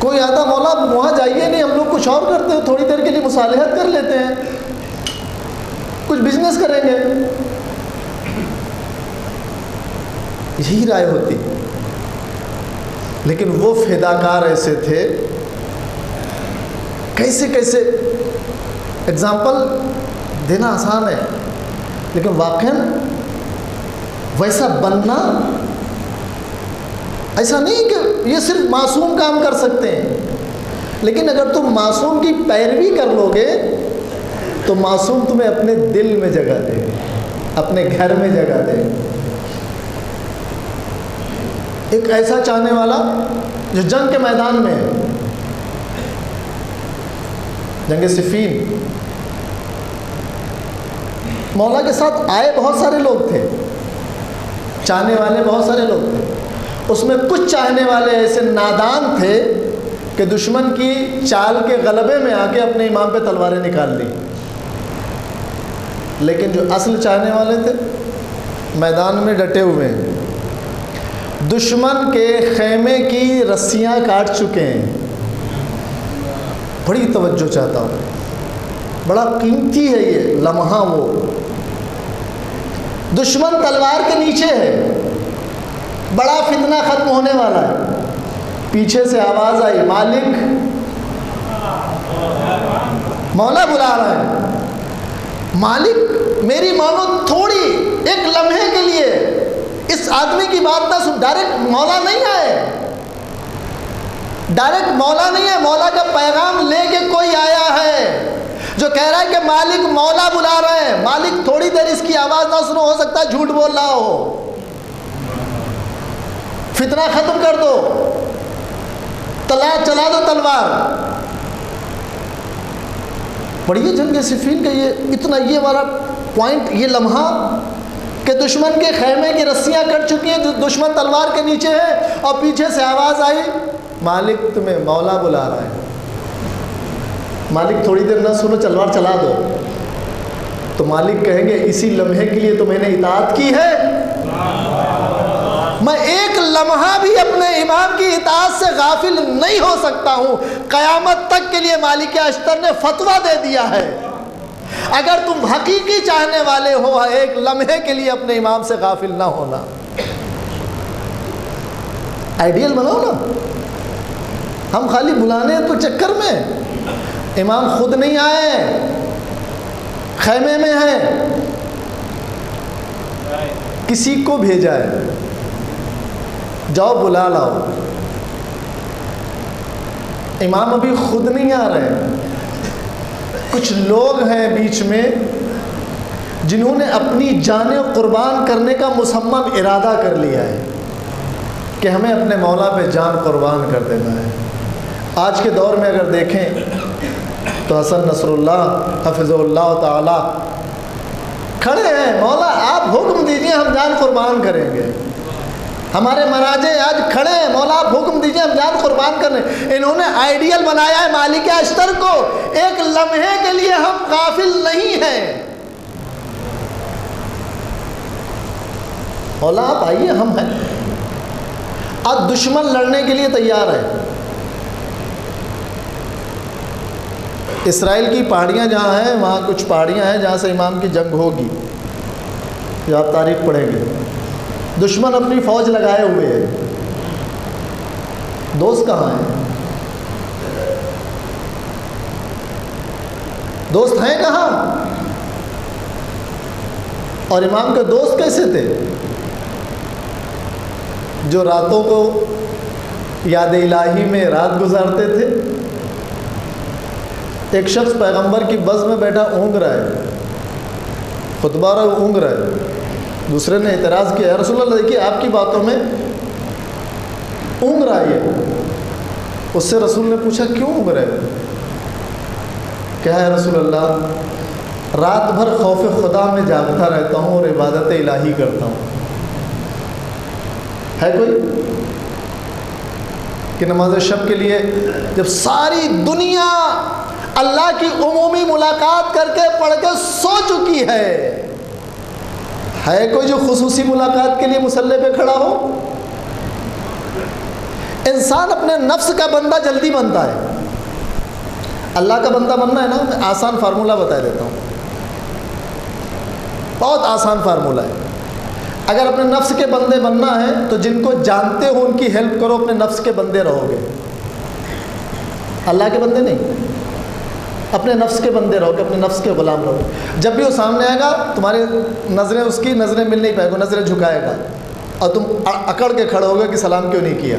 A: کوئی آتا مولا وہاں جائیے نہیں، ہم لوگ کچھ اور کرتے ہیں، تھوڑی دیر کے لیے مصالحت کر لیتے ہیں، کچھ بزنس کریں گے، یہی رائے ہوتی۔ لیکن وہ فداکار ایسے تھے، کیسے کیسے اگزامپل دینا آسان ہے لیکن واقعاً ویسا بننا ایسا نہیں کہ یہ صرف معصوم کام کر سکتے ہیں، لیکن اگر تم معصوم کی پیروی کر لو گے تو معصوم تمہیں اپنے دل میں جگہ دے گا، اپنے گھر میں جگہ دے گا۔ ایک ایسا چاہنے والا جو جنگ کے میدان میں ہے، جنگ صفین، مولا کے ساتھ آئے بہت سارے لوگ تھے، چاہنے والے بہت سارے لوگ تھے، اس میں کچھ چاہنے والے ایسے نادان تھے کہ دشمن کی چال کے غلبے میں آ کے اپنے امام پہ تلواریں نکال لی، لیکن جو اصل چاہنے والے تھے میدان میں ڈٹے ہوئے ہیں، دشمن کے خیمے کی رسیاں کاٹ چکے ہیں۔ بڑی توجہ چاہتا ہوں، بڑا قیمتی ہے یہ لمحہ۔ وہ دشمن تلوار کے نیچے ہے، بڑا فتنہ ختم ہونے والا ہے، پیچھے سے آواز آئی مالک، مولا بلا رہا ہے، مالک میری مانو تھوڑی ایک لمحے کے لیے، اس آدمی کی بات نہ سن۔ ڈائریکٹ مولا نہیں آئے، ڈائریکٹ مولا نہیں ہے، مولا کا پیغام لے کے کوئی آیا ہے جو کہہ رہا ہے کہ مالک مولا بلا رہے ہیں، مالک تھوڑی دیر اس کی آواز نہ سنو، ہو سکتا ہے جھوٹ بول رہا ہو، فتنہ ختم کر دو، چلا دو تلوار۔ پڑھیے جنگ صفین کا یہ اتنا یہ والا پوائنٹ، یہ لمحہ کہ دشمن کے خیمے کی رسیاں کٹ چکی ہیں، دشمن تلوار کے نیچے ہے، اور پیچھے سے آواز آئی مالک تمہیں مولا بلا رہا ہے، مالک تھوڑی دیر نہ سنو تلوار چلا دو، تو مالک کہیں گے اسی لمحے کے لیے تو میں نے اطاعت کی ہے، میں ایک لمحہ بھی اپنے امام کی اطاعت سے غافل نہیں ہو سکتا ہوں۔ قیامت تک کے لیے مالک اشتر نے فتویٰ دے دیا ہے، اگر تم حقیقی چاہنے والے ہو ایک لمحے کے لیے اپنے امام سے غافل نہ ہونا۔ آئیڈیل بناؤ نا، ہم خالی بلانے تو چکر میں، امام خود نہیں آئے، خیمے میں ہیں، کسی کو بھیجا ہے، جاؤ بلا لاؤ، امام ابھی خود نہیں آ رہے۔ کچھ لوگ ہیں بیچ میں جنہوں نے اپنی جانیں قربان کرنے کا مصمم ارادہ کر لیا ہے کہ ہمیں اپنے مولا پہ جان قربان کر دینا ہے۔ آج کے دور میں اگر دیکھیں تو حسن نصر اللہ حفظ اللہ تعالی کھڑے ہیں، مولا آپ حکم دیجئے ہم جان قربان کریں گے۔ ہمارے مراجع آج کھڑے ہیں، مولا آپ حکم دیجئے ہم جان قربان کریں۔ انہوں نے آئیڈیل بنایا ہے مالک اشتر کو، ایک لمحے کے لیے ہم غافل نہیں ہیں، مولا آپ آئیے ہم ہیں۔ آج دشمن لڑنے کے لیے تیار ہے۔ اسرائیل کی پہاڑیاں جہاں ہیں وہاں کچھ پہاڑیاں ہیں جہاں سے امام کی جنگ ہوگی، جو آپ تاریخ پڑھیں گے، دشمن اپنی فوج لگائے ہوئے ہیں، دوست کہاں ہیں؟ دوست ہیں کہاں؟ اور امام کے دوست کیسے تھے؟ جو راتوں کو یاد الہی میں رات گزارتے تھے۔ ایک شخص پیغمبر کی بز میں بیٹھا اونگ رہا ہے، خطبہ رہا ہے، اونگ رہا ہے، دوسرے نے اعتراض کیا، یا رسول اللہ دیکھیے آپ کی باتوں میں اونگ رہا ہے یہ۔ اس سے رسول نے پوچھا کیوں اونگ رہے؟ کیا ہے رسول اللہ، رات بھر خوف خدا میں جاگتا رہتا ہوں اور عبادت الہی کرتا ہوں۔ ہے کوئی کہ نماز شب کے لیے جب ساری دنیا اللہ کی عمومی ملاقات کر کے پڑھ کے سو چکی ہے کوئی جو خصوصی ملاقات کے لیے مصلی پہ کھڑا ہو؟ انسان اپنے نفس کا بندہ جلدی بنتا ہے، اللہ کا بندہ بننا ہے نا، میں آسان فارمولہ بتا دیتا ہوں، بہت آسان فارمولہ ہے۔ اگر اپنے نفس کے بندے بننا ہے تو جن کو جانتے ہو ان کی ہیلپ کرو، اپنے نفس کے بندے رہو گے، اللہ کے بندے نہیں، اپنے نفس کے بندے رہو گے، اپنے نفس کے غلام رہو گے۔ جب بھی وہ سامنے آئے گا تمہاری نظریں اس کی نظریں مل نہیں پائے گا، نظریں جھکائے گا اور تم اکڑ کے کھڑے ہوگے کہ سلام کیوں نہیں کیا۔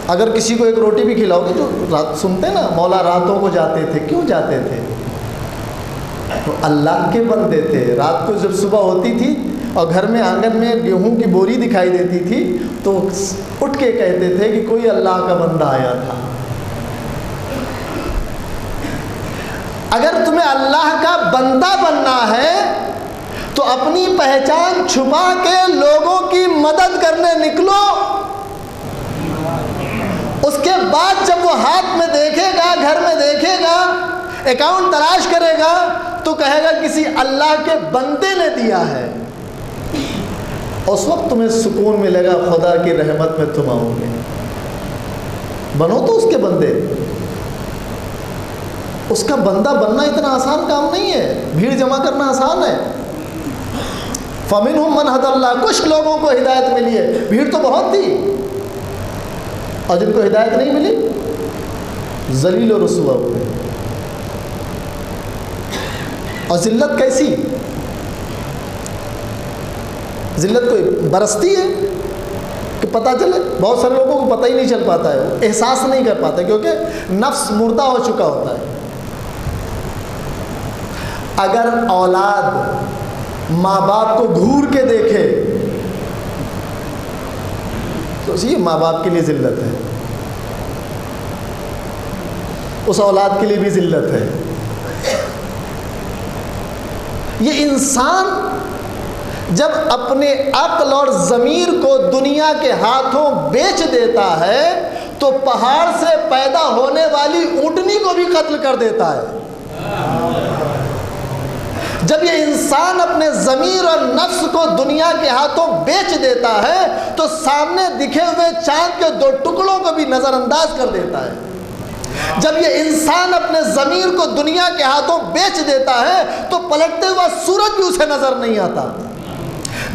A: اگر کسی کو ایک روٹی بھی کھلاؤ گے، جو رات سنتے ہیں نا مولا راتوں کو جاتے تھے، کیوں جاتے تھے؟ تو اللہ کے بندے تھے۔ رات کو جب صبح ہوتی تھی اور گھر میں آنگن میں گیہوں کی بوری دکھائی دیتی تھی تو اٹھ کے کہتے تھے کہ کوئی اللہ کا بندہ آیا تھا۔ اگر تمہیں اللہ کا بندہ بننا ہے تو اپنی پہچان چھپا کے لوگوں کی مدد کرنے نکلو۔ اس کے بعد جب وہ ہاتھ میں دیکھے گا، گھر میں دیکھے گا، اکاؤنٹ تلاش کرے گا تو کہے گا کسی اللہ کے بندے نے دیا ہے۔ اس وقت تمہیں سکون ملے گا، خدا کی رحمت میں تم آؤ گے۔ بنو تو اس کے بندے۔ اس کا بندہ بننا اتنا آسان کام نہیں ہے، بھیڑ جمع کرنا آسان ہے۔ فَمِنْهُمْ مَنْ هَدَى اللَّهُ، کچھ لوگوں کو ہدایت ملی ہے، بھیڑ تو بہت تھی، اور جن کو ہدایت نہیں ملی ذلیل و رسوا ہوئے۔ اور ذلت کیسی؟ ذلت کوئی برستی ہے کہ پتہ چلے؟ بہت سارے لوگوں کو پتہ ہی نہیں چل پاتا ہے، احساس نہیں کر پاتا کیونکہ نفس مردہ ہو چکا ہوتا ہے۔ اگر اولاد ماں باپ کو گھور کے دیکھے تو یہ ماں باپ کے لیے ذلت ہے، اس اولاد کے لیے بھی ذلت ہے۔ یہ انسان جب اپنے عقل اور ضمیر کو دنیا کے ہاتھوں بیچ دیتا ہے تو پہاڑ سے پیدا ہونے والی اونٹنی کو بھی قتل کر دیتا ہے۔ جب یہ انسان اپنے ضمیر اور نفس کو دنیا کے ہاتھوں بیچ دیتا ہے تو سامنے دکھے ہوئے چاند کے دو ٹکڑوں کو بھی نظر انداز کر دیتا ہے۔ جب یہ انسان اپنے ضمیر کو دنیا کے ہاتھوں بیچ دیتا ہے تو پلٹتے ہوا سورج بھی اسے نظر نہیں آتا۔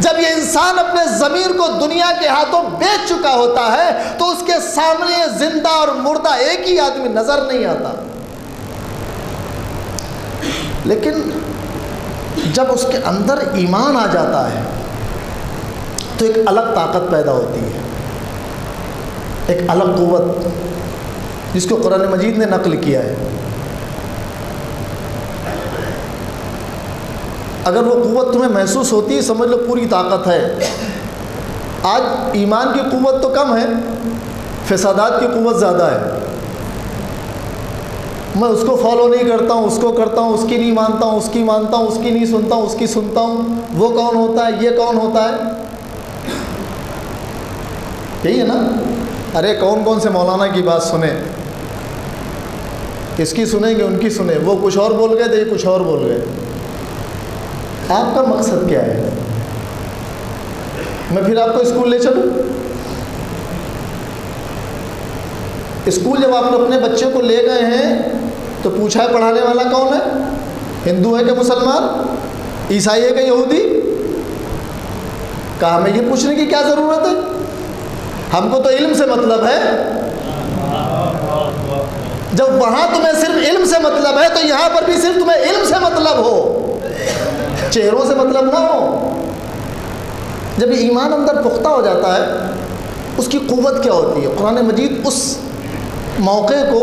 A: جب یہ انسان اپنے ضمیر کو دنیا کے ہاتھوں بیچ چکا ہوتا ہے تو اس کے سامنے زندہ اور مردہ ایک ہی آدمی نظر نہیں آتا۔ لیکن جب اس کے اندر ایمان آ جاتا ہے تو ایک الگ طاقت پیدا ہوتی ہے، ایک الگ قوت جس کو قرآن مجید نے نقل کیا ہے۔ اگر وہ قوت تمہیں محسوس ہوتی ہے سمجھ لو پوری طاقت ہے۔ آج ایمان کی قوت تو کم ہے، فسادات کی قوت زیادہ ہے۔ میں اس کو فالو نہیں کرتا ہوں، اس کو کرتا ہوں، اس کی نہیں مانتا ہوں، اس کی مانتا ہوں، اس کی نہیں سنتا ہوں، اس کی سنتا ہوں، وہ کون ہوتا ہے، یہ کون ہوتا ہے، یہی ہے نا۔ ارے کون کون سے مولانا کی بات سنیں، کس کی سنیں گے، ان کی سنیں، وہ کچھ اور بول گئے تو یہ کچھ اور بول گئے۔ آپ کا مقصد کیا ہے؟ میں پھر آپ کو اسکول لے چلوں؟ اسکول جب آپ نے اپنے بچے کو لے گئے ہیں تو پوچھا ہے پڑھانے والا کون ہے؟ ہندو ہے کہ مسلمان، عیسائی ہے کہ یہودی؟ کہا ہمیں یہ پوچھنے کی کیا ضرورت ہے، ہم کو تو علم سے مطلب ہے۔ جب وہاں تمہیں صرف علم سے مطلب ہے تو یہاں پر بھی صرف تمہیں علم سے مطلب ہو، چہروں سے مطلب نہ ہو۔ جب یہ ایمان اندر پختہ ہو جاتا ہے اس کی قوت کیا ہوتی ہے؟ قرآن مجید اس موقع کو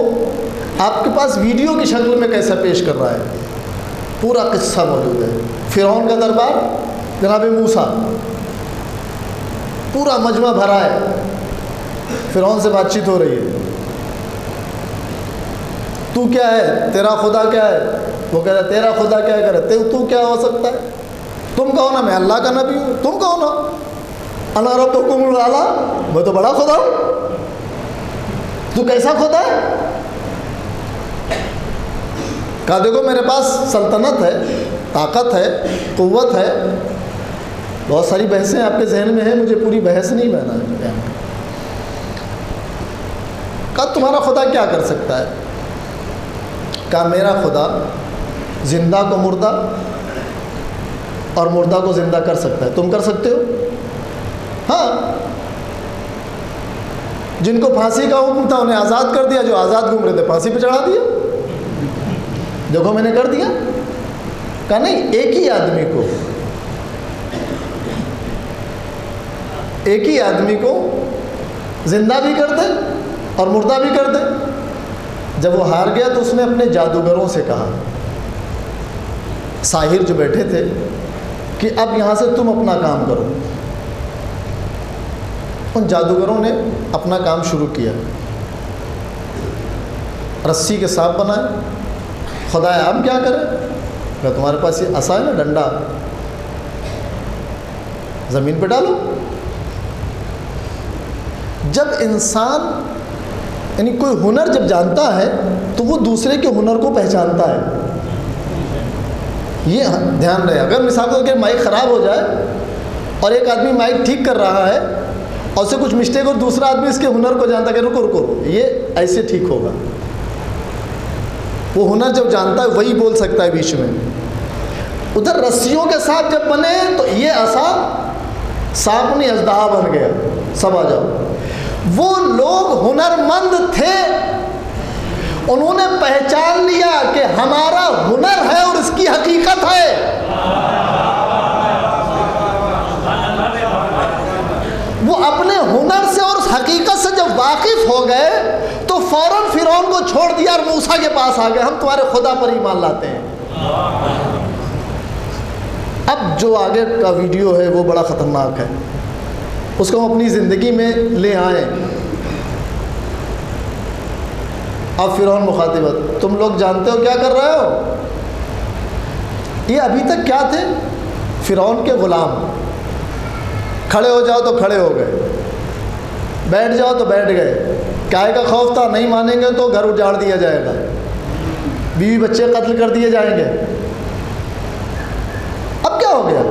A: آپ کے پاس ویڈیو کی شکل میں کیسا پیش کر رہا ہے، پورا قصہ موجود ہے۔ فرعون کا دربار، جناب موسیٰ پورا مجمع بھرا ہے، فرعون سے بات چیت ہو رہی ہے، تو کیا ہے، تیرا خدا کیا ہے؟ وہ کہہ رہا ہے تیرا خدا کیا ہے؟ کہہ رہا ہے تو کیا ہو سکتا ہے؟ تم کہو نا میں اللہ کا نبی ہوں، تم کہو نا انا ربکم الاعلی، میں تو بڑا خدا ہوں، تو کیسا خدا ہے؟ کہا دیکھو میرے پاس سلطنت ہے، طاقت ہے، قوت ہے، بہت ساری بحثیں آپ کے ذہن میں ہیں، مجھے پوری بحث نہیں بہنا ہے۔ کہا تمہارا خدا کیا کر سکتا ہے؟ کہا میرا خدا زندہ کو مردہ اور مردہ کو زندہ کر سکتا ہے، تم کر سکتے ہو؟ ہاں، جن کو پھانسی کا حکم تھا انہیں آزاد کر دیا، جو آزاد گھوم رہے تھے پھانسی پہ چڑھا دیا، دیکھو میں نے کر دیا۔ کہا نہیں، ایک ہی آدمی کو زندہ بھی کر دے اور مردہ بھی کر دے۔ جب وہ ہار گیا تو اس نے اپنے جادوگروں سے کہا، ساحر جو بیٹھے تھے، کہ اب یہاں سے تم اپنا کام کرو۔ ان جادوگروں نے اپنا کام شروع کیا، رسی کے سانپ بنائے۔ خدا آپ کیا کریں؟ کہ تمہارے پاس یہ عصا ہے نا، ڈنڈا، زمین پہ ڈالو۔ جب انسان یعنی کوئی ہنر جب جانتا ہے تو وہ دوسرے کے ہنر کو پہچانتا ہے۔ یہ دھیان رہے، اگر مثال کے طور پر مائک خراب ہو جائے اور ایک آدمی مائک ٹھیک کر رہا ہے اور اسے کچھ مسٹیک اور دوسرا آدمی اس کے ہنر کو جانتا ہے کہ رکو یہ ایسے ٹھیک ہوگا، وہ ہنر جب جانتا ہے وہی بول سکتا ہے بیچ میں۔ ادھر رسیوں کے ساتھ جب بنے تو یہ عصا سانپ نہیں اژدہا بن گیا، سب آ جاؤ۔ وہ لوگ ہنر مند تھے، انہوں نے پہچان لیا کہ ہمارا ہنر ہے اور اس کی حقیقت ہے۔ وہ اپنے ہنر سے اور اس حقیقت سے جب واقف ہو گئے تو فوراً فرعون کو چھوڑ دیا اور موسیٰ کے پاس آ گئے، ہم تمہارے خدا پر ایمان لاتے ہیں۔ اب جو آگے کا ویڈیو ہے وہ بڑا خطرناک ہے، اس کو ہم اپنی زندگی میں لے آئیں۔ اب فرعون مخاطبت، تم لوگ جانتے ہو کیا کر رہے ہو؟ یہ ابھی تک کیا تھے؟ فرعون کے غلام۔ کھڑے ہو جاؤ تو کھڑے ہو گئے، بیٹھ جاؤ تو بیٹھ گئے۔ کائے کا خوف تھا، نہیں مانیں گے تو گھر اجاڑ دیا جائے گا، بیوی بچے قتل کر دیے جائیں گے۔ اب کیا ہو گیا؟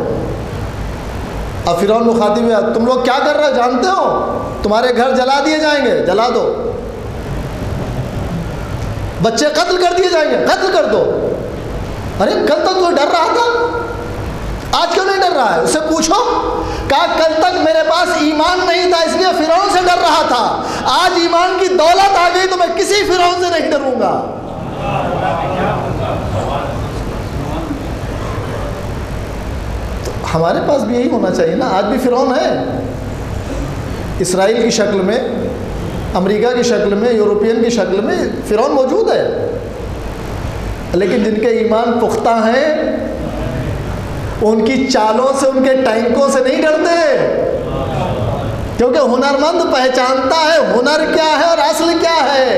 A: اب فرعون مخاطب ہے، تم لوگ کیا کر رہے جانتے ہو؟ تمہارے گھر جلا دیے جائیں گے، جلا دو۔ بچے قتل کر دیے جائیں گے، قتل کر دو۔ ارے کل تک تو ڈر رہا تھا، آج کیوں نہیں ڈر رہا ہے؟ اسے پوچھو، کہا کل تک میرے پاس ایمان نہیں تھا اس لیے فرعون سے ڈر رہا تھا، آج ایمان کی دولت آ گئی تو میں کسی فرعون سے نہیں ڈروں گا۔ تو ہمارے پاس بھی یہی ہونا چاہیے نا۔ آج بھی فرعون ہے، اسرائیل کی شکل میں، امریکہ کی شکل میں، یورپین کی شکل میں فرعون موجود ہے، لیکن جن کے ایمان پختہ ہیں ان کی چالوں سے، ان کے ٹینکوں سے نہیں ڈرتے، کیونکہ ہنرمند پہچانتا ہے ہنر کیا ہے اور اصل کیا ہے۔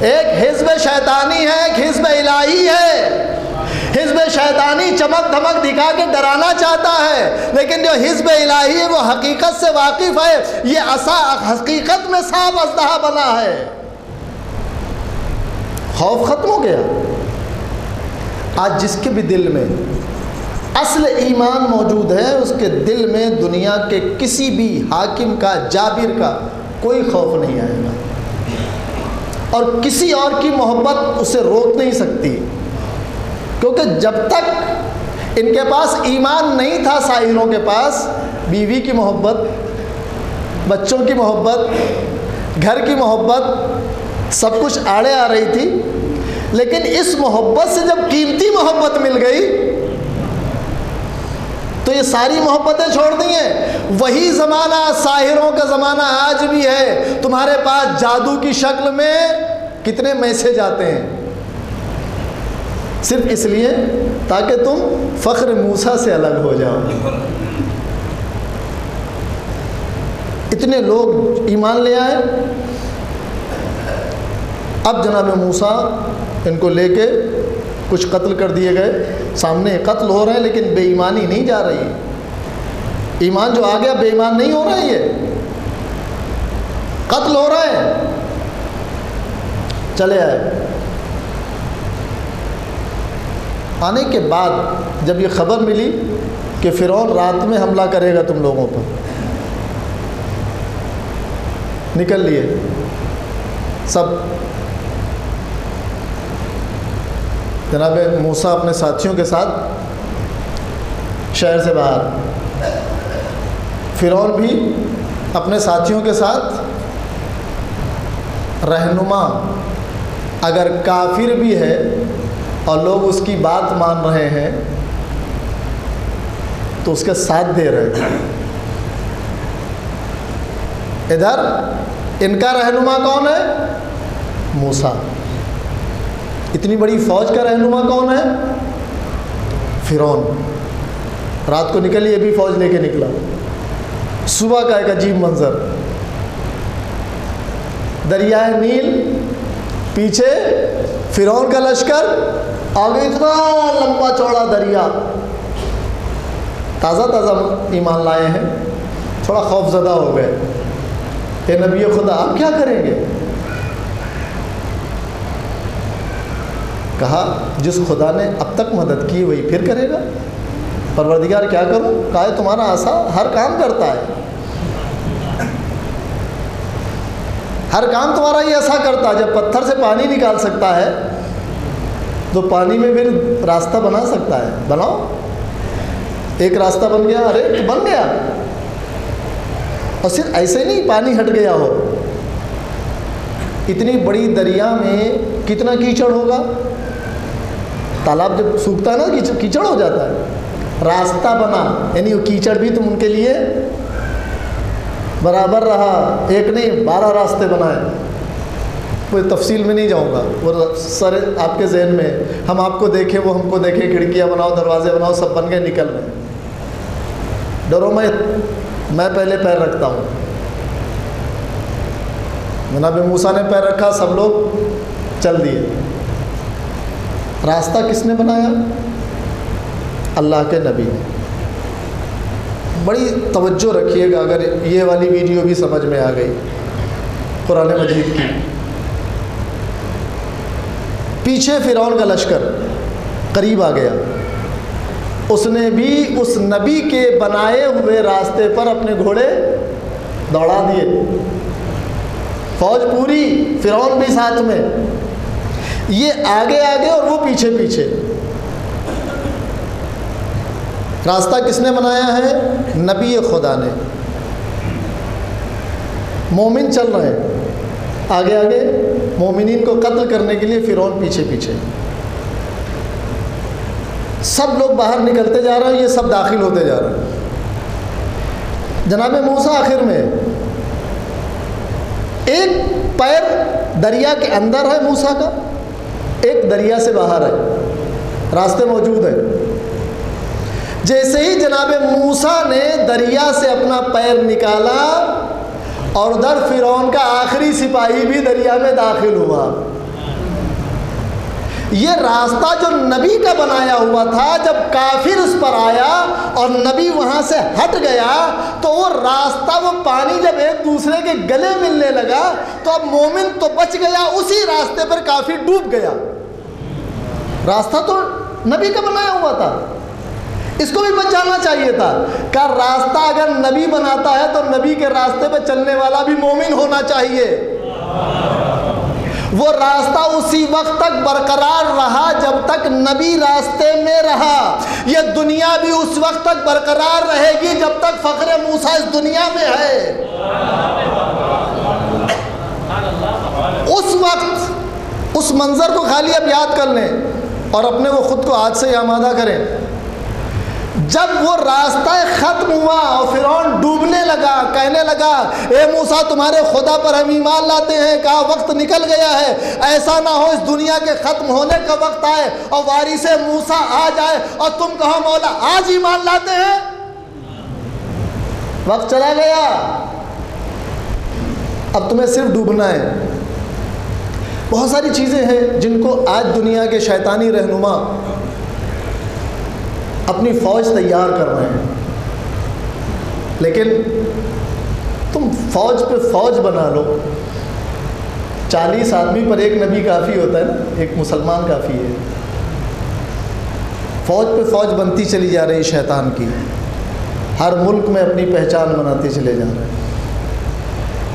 A: ایک حزب شیطانی ہے، ایک حزب الہی ہے۔ حزب شیطانی چمک دھمک دکھا کے ڈرانا چاہتا ہے، لیکن جو حزب الہی ہے وہ حقیقت سے واقف ہے۔ یہ عصا حقیقت میں سانپ اژدہا بنا ہے۔ خوف ختم ہو گیا۔ آج جس کے بھی دل میں اصل ایمان موجود ہے، اس کے دل میں دنیا کے کسی بھی حاکم کا، جابر کا کوئی خوف نہیں آئے گا، اور کسی اور کی محبت اسے روک نہیں سکتی، کیونکہ جب تک ان کے پاس ایمان نہیں تھا، ساحروں کے پاس بیوی کی محبت، بچوں کی محبت، گھر کی محبت، سب کچھ آڑے آ رہی تھی، لیکن اس محبت سے جب قیمتی محبت مل گئی تو یہ ساری محبتیں چھوڑ دی ہیں۔ وہی زمانہ ساحروں کا زمانہ آج بھی ہے۔ تمہارے پاس جادو کی شکل میں کتنے میسج آتے ہیں، صرف اس لیے تاکہ تم فخر موسیٰ سے الگ ہو جاؤ۔ اتنے لوگ ایمان لے آئے۔ اب جناب موسیٰ ان کو لے کے کچھ قتل کر دیے گئے، سامنے قتل ہو رہے ہیں لیکن بے ایمانی نہیں جا رہی، ایمان جو آ گیا بے ایمان نہیں ہو رہا ہے، یہ قتل ہو رہا ہے۔ چلے آئے، آنے کے بعد جب یہ خبر ملی کہ فرعون رات میں حملہ کرے گا تم لوگوں پر، نکل لیے سب۔ جناب موسیٰ اپنے ساتھیوں کے ساتھ شہر سے باہر، فرعون بھی اپنے ساتھیوں کے ساتھ۔ رہنما اگر کافر بھی ہے اور لوگ اس کی بات مان رہے ہیں تو اس کے ساتھ دے رہے ہیں۔ ادھر ان کا رہنما کون ہے؟ موسیٰ۔ اتنی بڑی فوج کا رہنما کون ہے؟ فرعون۔ رات کو نکلی، یہ بھی فوج لے کے نکلا۔ صبح کا ایک عجیب منظر، دریائے نیل، پیچھے فرعون کا لشکر، آگے اتنا لمبا چوڑا دریا۔ تازہ تازہ ایمان لائے ہیں، تھوڑا خوف زدہ ہو گئے، اے نبی خدا آپ کیا کریں گے؟ کہا جس خدا نے اب تک مدد کی وہی پھر کرے گا۔ پروردگار کیا کروں؟ کہا تمہارا عصا ہر کام کرتا ہے، ہر کام تمہارا یہ عصا کرتا ہے۔ جب پتھر سے پانی نکال سکتا ہے تو پانی میں پھر راستہ بنا سکتا ہے، بناؤ۔ ایک راستہ بن گیا، ارے تو بن گیا، اور صرف ایسے نہیں پانی ہٹ گیا ہو۔ اتنی بڑی دریا میں کتنا کیچڑ ہوگا، تالاب جب سوکھتا ہے نا کیچڑ ہو جاتا ہے، راستہ بنا، یعنی وہ کیچڑ بھی تم ان کے لیے برابر رہا، ایک نہیں 12 راستے بنائے۔ کوئی تفصیل میں نہیں جاؤں گا، وہ سارے آپ کے ذہن میں، ہم آپ کو دیکھیں وہ ہم کو دیکھیں، کھڑکیاں بناؤ دروازے بناؤ، سب بن گئے، نکل رہے ہیں۔ ڈرو میں پہلے پیر رکھتا ہوں۔ جناب موسیٰ نے پیر رکھا، سب لوگ چل دیے۔ راستہ کس نے بنایا؟ اللہ کے نبی نے۔ بڑی توجہ رکھیے گا اگر یہ والی ویڈیو بھی سمجھ میں آ گئی قرآن مجید کی۔ پیچھے فرعون کا لشکر قریب آ گیا، اس نے بھی اس نبی کے بنائے ہوئے راستے پر اپنے گھوڑے دوڑا دیے، فوج پوری، فرعون بھی ساتھ میں، یہ آگے آگے اور وہ پیچھے پیچھے۔ راستہ کس نے بنایا ہے؟ نبی خدا نے۔ مومن چل رہے ہیں آگے آگے، مومنین کو قتل کرنے کے لیے فرعون پیچھے پیچھے۔ سب لوگ باہر نکلتے جا رہے ہیں، یہ سب داخل ہوتے جا رہے ہیں۔ جناب موسیٰ آخر میں، ایک پیر دریا کے اندر ہے موسیٰ کا، ایک دریا سے باہر ہے، راستے موجود ہیں۔ جیسے ہی جناب موسیٰ نے دریا سے اپنا پیر نکالا اور ادھر فرعون کا آخری سپاہی بھی دریا میں داخل ہوا۔ یہ راستہ جو نبی کا بنایا ہوا تھا، جب کافر اس پر آیا اور نبی وہاں سے ہٹ گیا تو وہ راستہ، وہ پانی جب ایک دوسرے کے گلے ملنے لگا تو اب مومن تو بچ گیا، اسی راستے پر کافر ڈوب گیا۔ راستہ تو نبی کا بنایا ہوا تھا، اس کو بھی بچانا چاہیے تھا۔ کہ راستہ اگر نبی بناتا ہے تو نبی کے راستے پہ چلنے والا بھی مومن ہونا چاہیے۔ وہ راستہ اسی وقت تک برقرار رہا جب تک نبی راستے میں رہا، یہ دنیا بھی اس وقت تک برقرار رہے گی جب تک فخر موسیٰ اس دنیا میں ہے۔ اس وقت اس منظر کو خالی اب یاد کر لیں اور اپنے کو خود کو آج سے ہی آمادہ کریں۔ جب وہ راستہ ختم ہوا اور فرعون ڈوبنے لگا، کہنے لگا اے موسیٰ تمہارے خدا پر ہم ایمان لاتے ہیں، کہا وقت نکل گیا ہے، ایسا نہ ہو اس دنیا کے ختم ہونے کا وقت آئے اور وارث موسیٰ آ جائے اور تم کہو مولا آج ایمان لاتے ہیں۔ وقت چلا گیا، اب تمہیں صرف ڈوبنا ہے۔ بہت ساری چیزیں ہیں جن کو آج دنیا کے شیطانی رہنما اپنی فوج تیار کر رہے ہیں، لیکن تم فوج پہ فوج بنا لو۔ 40 آدمی پر ایک نبی کافی ہوتا ہے نا، ایک مسلمان کافی ہے۔ فوج پہ فوج بنتی چلی جا رہی شیطان کی، ہر ملک میں اپنی پہچان بناتے چلے جا رہے ہیں۔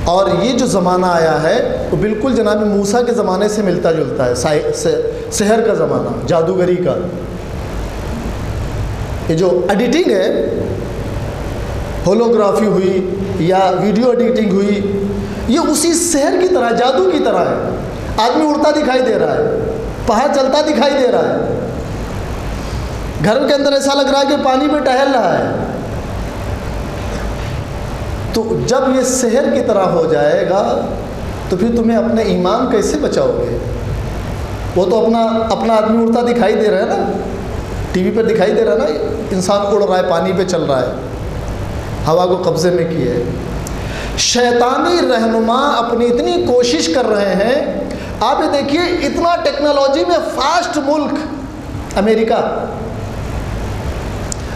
A: اور یہ جو زمانہ آیا ہے وہ بالکل جناب موسیٰ کے زمانے سے ملتا جلتا ہے، سحر کا زمانہ، جادوگری کا۔ یہ جو ایڈیٹنگ ہے، ہولوگرافی ہوئی یا ویڈیو ایڈیٹنگ ہوئی، یہ اسی سحر کی طرح، جادو کی طرح ہے۔ آدمی اڑتا دکھائی دے رہا ہے، پہاڑ چلتا دکھائی دے رہا ہے، گھر کے اندر ایسا لگ رہا ہے کہ پانی پہ ٹہل رہا ہے۔ تو جب یہ سحر کی طرح ہو جائے گا تو پھر تمہیں اپنے ایمان کیسے بچاؤ گے؟ وہ تو اپنا آدمی اڑتا دکھائی دے رہا ہے نا، ٹی وی پہ دکھائی دے رہا ہے نا، انسان اڑ رہا ہے، پانی پہ چل رہا ہے، ہوا کو قبضے میں کیے۔ شیطانی رہنما اپنی اتنی کوشش کر رہے ہیں۔ آپ یہ دیکھیے، اتنا ٹیکنالوجی میں فاسٹ ملک امریکہ،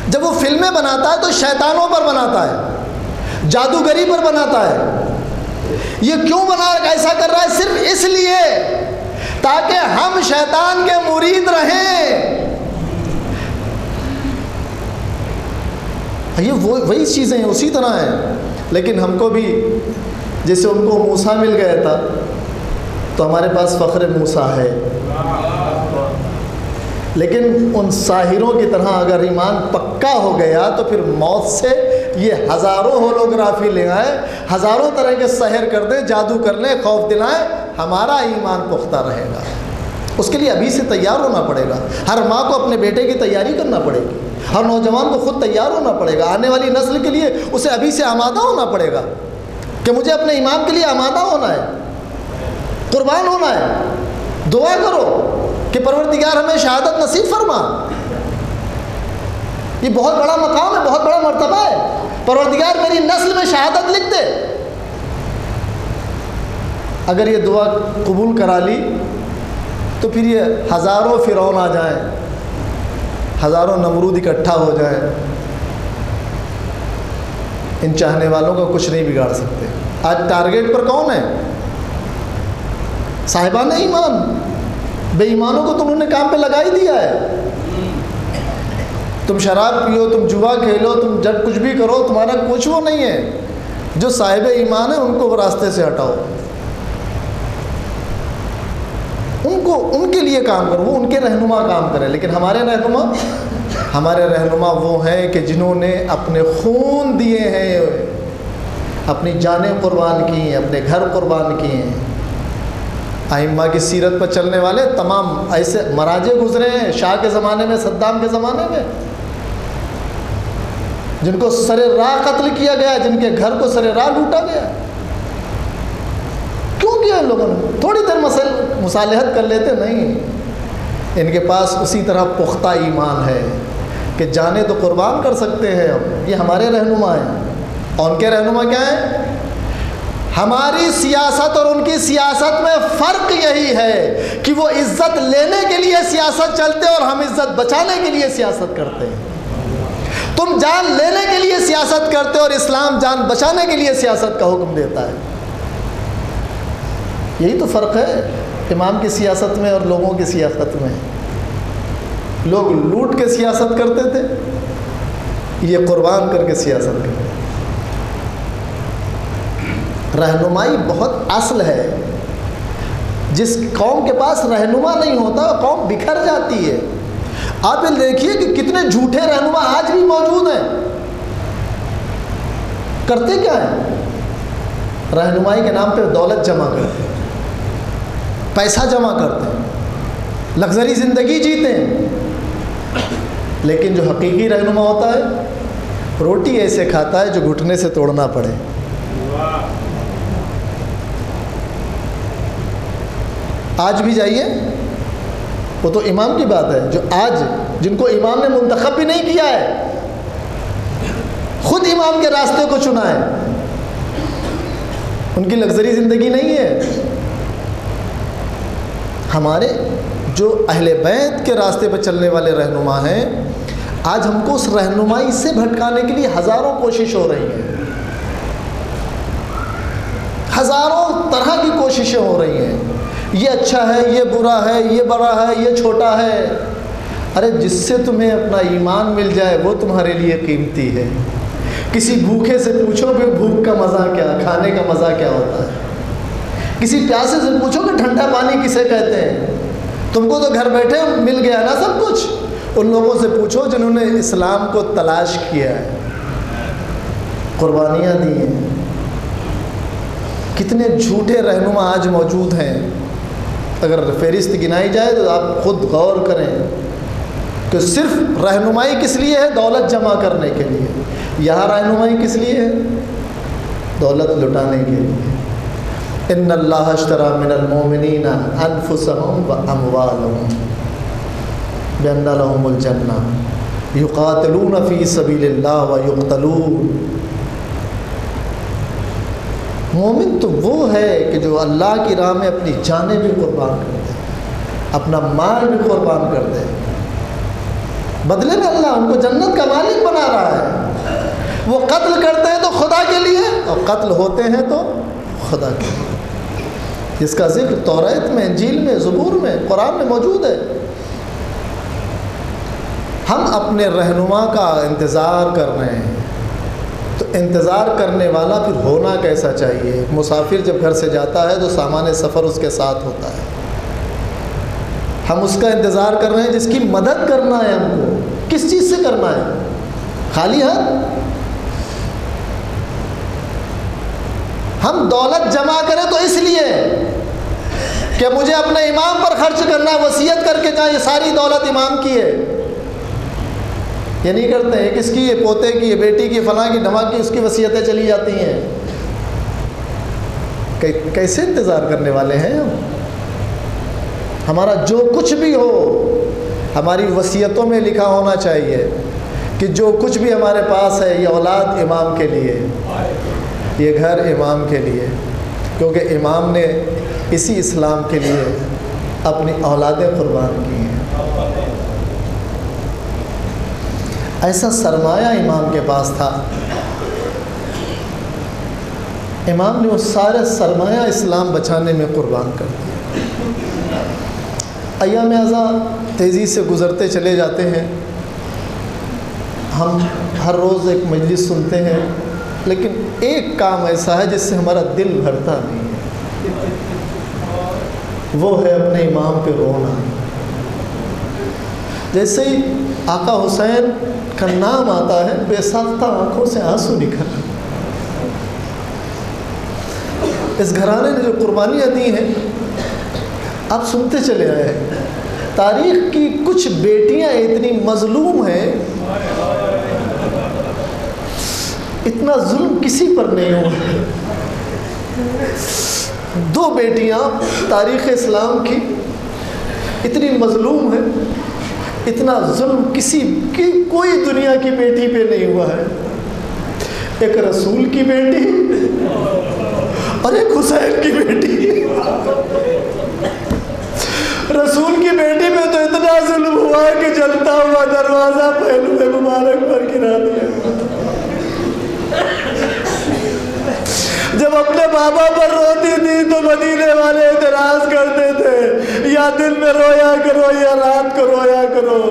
A: جب وہ فلمیں بناتا ہے تو شیطانوں پر بناتا ہے، جادوگری پر بناتا ہے۔ یہ کیوں ایسا کر رہا ہے؟ صرف اس لیے تاکہ ہم شیطان کے مرید رہیں۔ یہ وہی چیزیں ہیں، اسی طرح ہیں۔ لیکن ہم کو بھی جیسے ان کو موسیٰ مل گیا تھا تو ہمارے پاس فخر موسیٰ ہے، لیکن ان ساحروں کی طرح اگر ایمان پکا ہو گیا تو پھر موت سے یہ ہزاروں ہولوگرافی لے آئے، ہزاروں طرح کے سحر کر دیں، جادو کر لیں، خوف دلائیں، ہمارا ایمان پختہ رہے گا۔ اس کے لیے ابھی سے تیار ہونا پڑے گا۔ ہر ماں کو اپنے بیٹے کی تیاری کرنا پڑے گی، ہر نوجوان کو خود تیار ہونا پڑے گا، آنے والی نسل کے لیے اسے ابھی سے آمادہ ہونا پڑے گا کہ مجھے اپنے ایمان کے لیے آمادہ ہونا ہے، قربان ہونا ہے۔ دعا کرو کہ پروردگار ہمیں شہادت نصیب فرما۔ یہ بہت بڑا مقام ہے، بہت بڑا مرتبہ ہے۔ پروردگار میری نسل میں شہادت لکھ دے۔ اگر یہ دعا قبول کرا لی تو پھر یہ ہزاروں فرعون آ جائیں، ہزاروں نمرود اکٹھا ہو جائیں، ان چاہنے والوں کا کچھ نہیں بگاڑ سکتے۔ آج ٹارگیٹ پر کون ہے؟ صاحبان ایمان۔ بے ایمانوں کو تو انہوں نے کام پہ لگا ہی دیا ہے۔ تم شراب پیو، تم جوا کھیلو، تم جب کچھ بھی کرو، تمہارا کچھ وہ نہیں ہے۔ جو صاحب ایمان ہے ان کو راستے سے ہٹاؤ، ان کے لیے کام کرو، وہ ان کے رہنما کام کریں۔ لیکن ہمارے رہنما وہ ہیں کہ جنہوں نے اپنے خون دیے ہیں، اپنی جانیں قربان کی ہیں، اپنے گھر قربان کیے ہیں۔ ائمہ کی سیرت پر چلنے والے تمام ایسے مراجع گزرے ہیں، شاہ کے زمانے میں، صدام کے زمانے میں، جن کو سر راہ قتل کیا گیا، جن کے گھر کو سر راہ لوٹا گیا۔ کیوں کیا ان لوگوں نے؟ تھوڑی دیر مصالحت کر لیتے نہیں۔ ان کے پاس اسی طرح پختہ ایمان ہے کہ جانے تو قربان کر سکتے ہیں ہم۔ یہ ہمارے رہنما ہیں، اور ان کے رہنما کیا ہیں؟ ہماری سیاست اور ان کی سیاست میں فرق یہی ہے کہ وہ عزت لینے کے لیے سیاست چلتے اور ہم عزت بچانے کے لیے سیاست کرتے ہیں۔ تم جان لینے کے لیے سیاست کرتے اور اسلام جان بچانے کے لیے سیاست کا حکم دیتا ہے۔ یہی تو فرق ہے امام کی سیاست میں اور لوگوں کی سیاست میں۔ لوگ لوٹ کے سیاست کرتے تھے، یہ قربان کر کے سیاست کرتے ہیں۔ رہنمائی بہت اصل ہے۔ جس قوم کے پاس رہنما نہیں ہوتا قوم بکھر جاتی ہے۔ آپ یہ دیکھیے کہ کتنے جھوٹے رہنما آج بھی موجود ہیں۔ کرتے کیا ہیں؟ رہنمائی کے نام پہ دولت جمع کرتے ہیں، پیسہ جمع کرتے ہیں، لگژری زندگی جیتے ہیں۔ لیکن جو حقیقی رہنما ہوتا ہے روٹی ایسے کھاتا ہے جو گھٹنے سے توڑنا پڑے۔ آج بھی جائیے، وہ تو امام کی بات ہے، جو آج جن کو امام نے منتخب بھی نہیں کیا ہے، خود امام کے راستے کو چنا ہے، ان کی لگژری زندگی نہیں ہے. ہمارے جو اہل بیت کے راستے پہ چلنے والے رہنما ہیں، آج ہم کو اس رہنمائی سے بھٹکانے کے لیے ہزاروں کوشش ہو رہی ہیں، ہزاروں طرح کی کوششیں ہو رہی ہیں. یہ اچھا ہے، یہ برا ہے، یہ بڑا ہے، یہ چھوٹا ہے. ارے جس سے تمہیں اپنا ایمان مل جائے وہ تمہارے لیے قیمتی ہے. کسی بھوکے سے پوچھو کہ بھوک کا مزہ کیا، کھانے کا مزہ کیا ہوتا ہے. کسی پیاسے سے پوچھو کہ ٹھنڈا پانی کسے کہتے ہیں. تم کو تو گھر بیٹھے مل گیا نا سب کچھ. ان لوگوں سے پوچھو جنہوں نے اسلام کو تلاش کیا ہے، قربانیاں دی ہیں. کتنے جھوٹے رہنما آج موجود ہیں. اگر فہرست گنائی جائے تو آپ خود غور کریں کہ صرف رہنمائی کس لیے ہے؟ دولت جمع کرنے کے لیے. یہاں رہنمائی کس لیے ہے؟ دولت لٹانے کے لیے. ان اللہ اشتری من المؤمنین انفسهم واموالهم بان لهم الجنہ یقاتلون فی سبیل اللہ ویقتلون. مومن تو وہ ہے کہ جو اللہ کی راہ میں اپنی جانیں بھی قربان کر دے، اپنا مال بھی قربان کر دے. بدلے میں اللہ ان کو جنت کا مالک بنا رہا ہے. وہ قتل کرتے ہیں تو خدا کے لیے، اور قتل ہوتے ہیں تو خدا کے لیے. جس کا ذکر توریت میں، انجیل میں، زبور میں، قرآن میں موجود ہے. ہم اپنے رہنما کا انتظار کر رہے ہیں، تو انتظار کرنے والا پھر ہونا کیسا چاہیے؟ مسافر جب گھر سے جاتا ہے تو سامان سفر اس کے ساتھ ہوتا ہے. ہم اس کا انتظار کر رہے ہیں جس کی مدد کرنا ہے. ہم کو کس چیز سے کرنا ہے؟ خالی ہاتھ؟ ہم دولت جمع کریں تو اس لیے کہ مجھے اپنے امام پر خرچ کرنا ہے، وصیت کر کے جائیں یہ ساری دولت امام کی ہے. یہ نہیں کرتے ہیں کس کی، یہ پوتے کی، یہ بیٹی کی، فلاں کی، ڈھماں کی، اس کی وصیتیں چلی جاتی ہیں. کیسے انتظار کرنے والے ہیں ہم؟ ہمارا جو کچھ بھی ہو ہماری وصیتوں میں لکھا ہونا چاہیے کہ جو کچھ بھی ہمارے پاس ہے یہ اولاد امام کے لیے، یہ گھر امام کے لیے، کیونکہ امام نے اسی اسلام کے لیے اپنی اولادیں قربان کی ہیں. ایسا سرمایہ امام کے پاس تھا، امام نے وہ سارے سرمایہ اسلام بچانے میں قربان کر دیا. ایام ازاں تیزی سے گزرتے چلے جاتے ہیں. ہم ہر روز ایک مجلس سنتے ہیں، لیکن ایک کام ایسا ہے جس سے ہمارا دل بھرتا نہیں ہے، وہ ہے اپنے امام پہ رونا. جیسے ہی آقا حسین کا نام آتا ہے بے ساختہ آنکھوں سے آنسو نکل. اس گھرانے نے جو قربانیاں دی ہیں آپ سنتے چلے آئے ہیں. تاریخ کی کچھ بیٹیاں اتنی مظلوم ہیں، اتنا ظلم کسی پر نہیں ہوا. 2 بیٹیاں تاریخ اسلام کی اتنی مظلوم ہیں، اتنا ظلم کسی کی کوئی دنیا کی بیٹی پہ نہیں ہوا ہے. ایک رسول کی بیٹی اور ایک حسین کی بیٹی. رسول کی بیٹی میں تو اتنا ظلم ہوا کہ جلتا ہوا دروازہ پہلو مبارک پر گرا دیا. جب اپنے بابا پر روتی تھی تو مدینے والے اعتراض کرتے تھے، یا دن میں رویا کرو یا رات کو رویا کرو.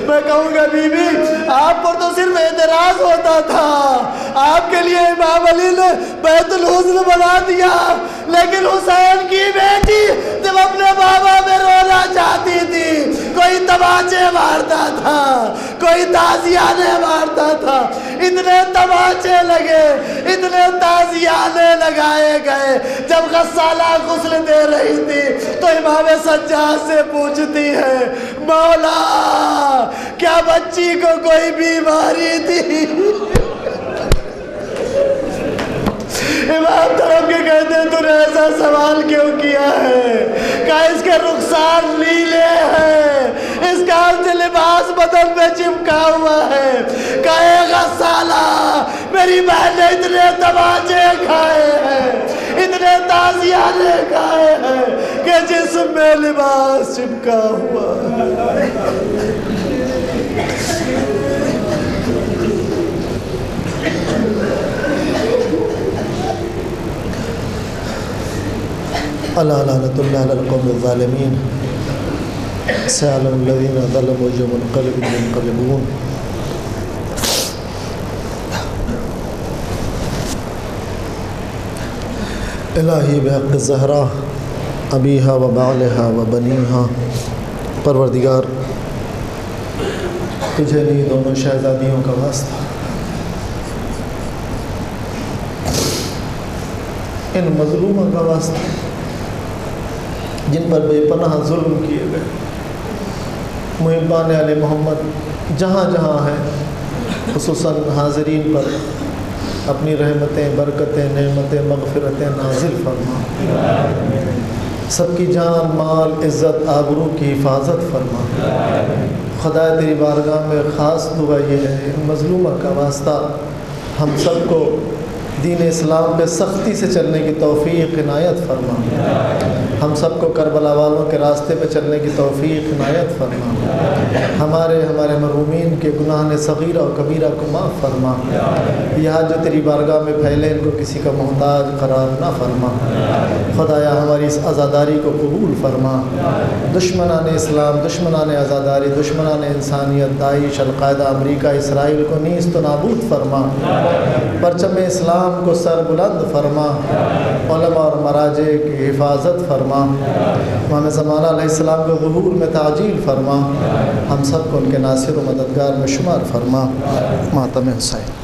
A: میں کہوں گا بی بی آپ پر تو صرف اعتراض ہوتا تھا، آپ کے لیے امام علی نے بیت الحزن بنا دیا، لیکن حسین کی بیٹی جب اپنے بابا میں رونا چاہتی تھی کوئی تماچے مارتا تھا، کوئی تازیانے مارتا تھا. اتنے تماچے لگے، اتنے تازیانے لگائے گئے. جب غسالہ غسل دے رہی تھی تو امام سجاد سے پوچھتی ہے، مولا کیا بچی کو کوئی بیماری تھی؟ امام طرف کے کہتے ہیں تو نے ایسا سوال کیوں کیا ہے؟ کہا اس کے رخسار نیلے ہیں، اس کا سے لباس بدن میں چپکا ہوا ہے. کہا اے غسالہ میں تیری بہن نے اتنے تماچے کھائے ہیں، اتنے تازیانے کھائے ہیں کہ جسم میں لباس چپکا ہوا ہے۔ الا لعنۃ اللہ علی القوم الظالمین سيعلم الذين ظلموا أي منقلب ينقلبون۔ الہی بحق الزہرا ابیہا و بعلہا و بنیہا، پروردگار تجھے نہیں دونوں شہزادیوں کا واسطہ، ان مظلوموں کا واسطہ جن پر بے پناہ ظلم کیے گئے۔ محبان علی محمد جہاں جہاں ہیں خصوصاً حاضرین پر اپنی رحمتیں، برکتیں، نعمتیں، مغفرتیں نازل فرما، سب کی جان، مال، عزت، آبرو کی حفاظت فرما۔ خدا تیری بارگاہ میں خاص دعا یہ ہے، مظلومہ کا واسطہ ہم سب کو دین اسلام پہ سختی سے چلنے کی توفیق عنایت فرما، ہم سب کو کربلا والوں کے راستے پہ چلنے کی توفیق عنایت فرما، ہمارے مرحومین کے گناہ صغیرہ و کبیرہ کو معاف فرما۔ یہاں جو تیری بارگاہ میں پھیلے ان کو کسی کا محتاج قرار نہ فرما۔ خدایا ہماری اس عزاداری کو قبول فرما۔ دشمنان اسلام، دشمنان عزاداری، دشمنان انسانیت، داعش، القاعدہ، امریکہ، اسرائیل کو نیست و نابود فرما۔ پرچم اسلام کو سر بلند فرما، علماء اور مراجع کی حفاظت فرما، امام زمانہ علیہ السلام کو ظہور میں تعجیل فرما، ہم سب کو ان کے ناصر و مددگار میں شمار فرما۔ ماتم حسین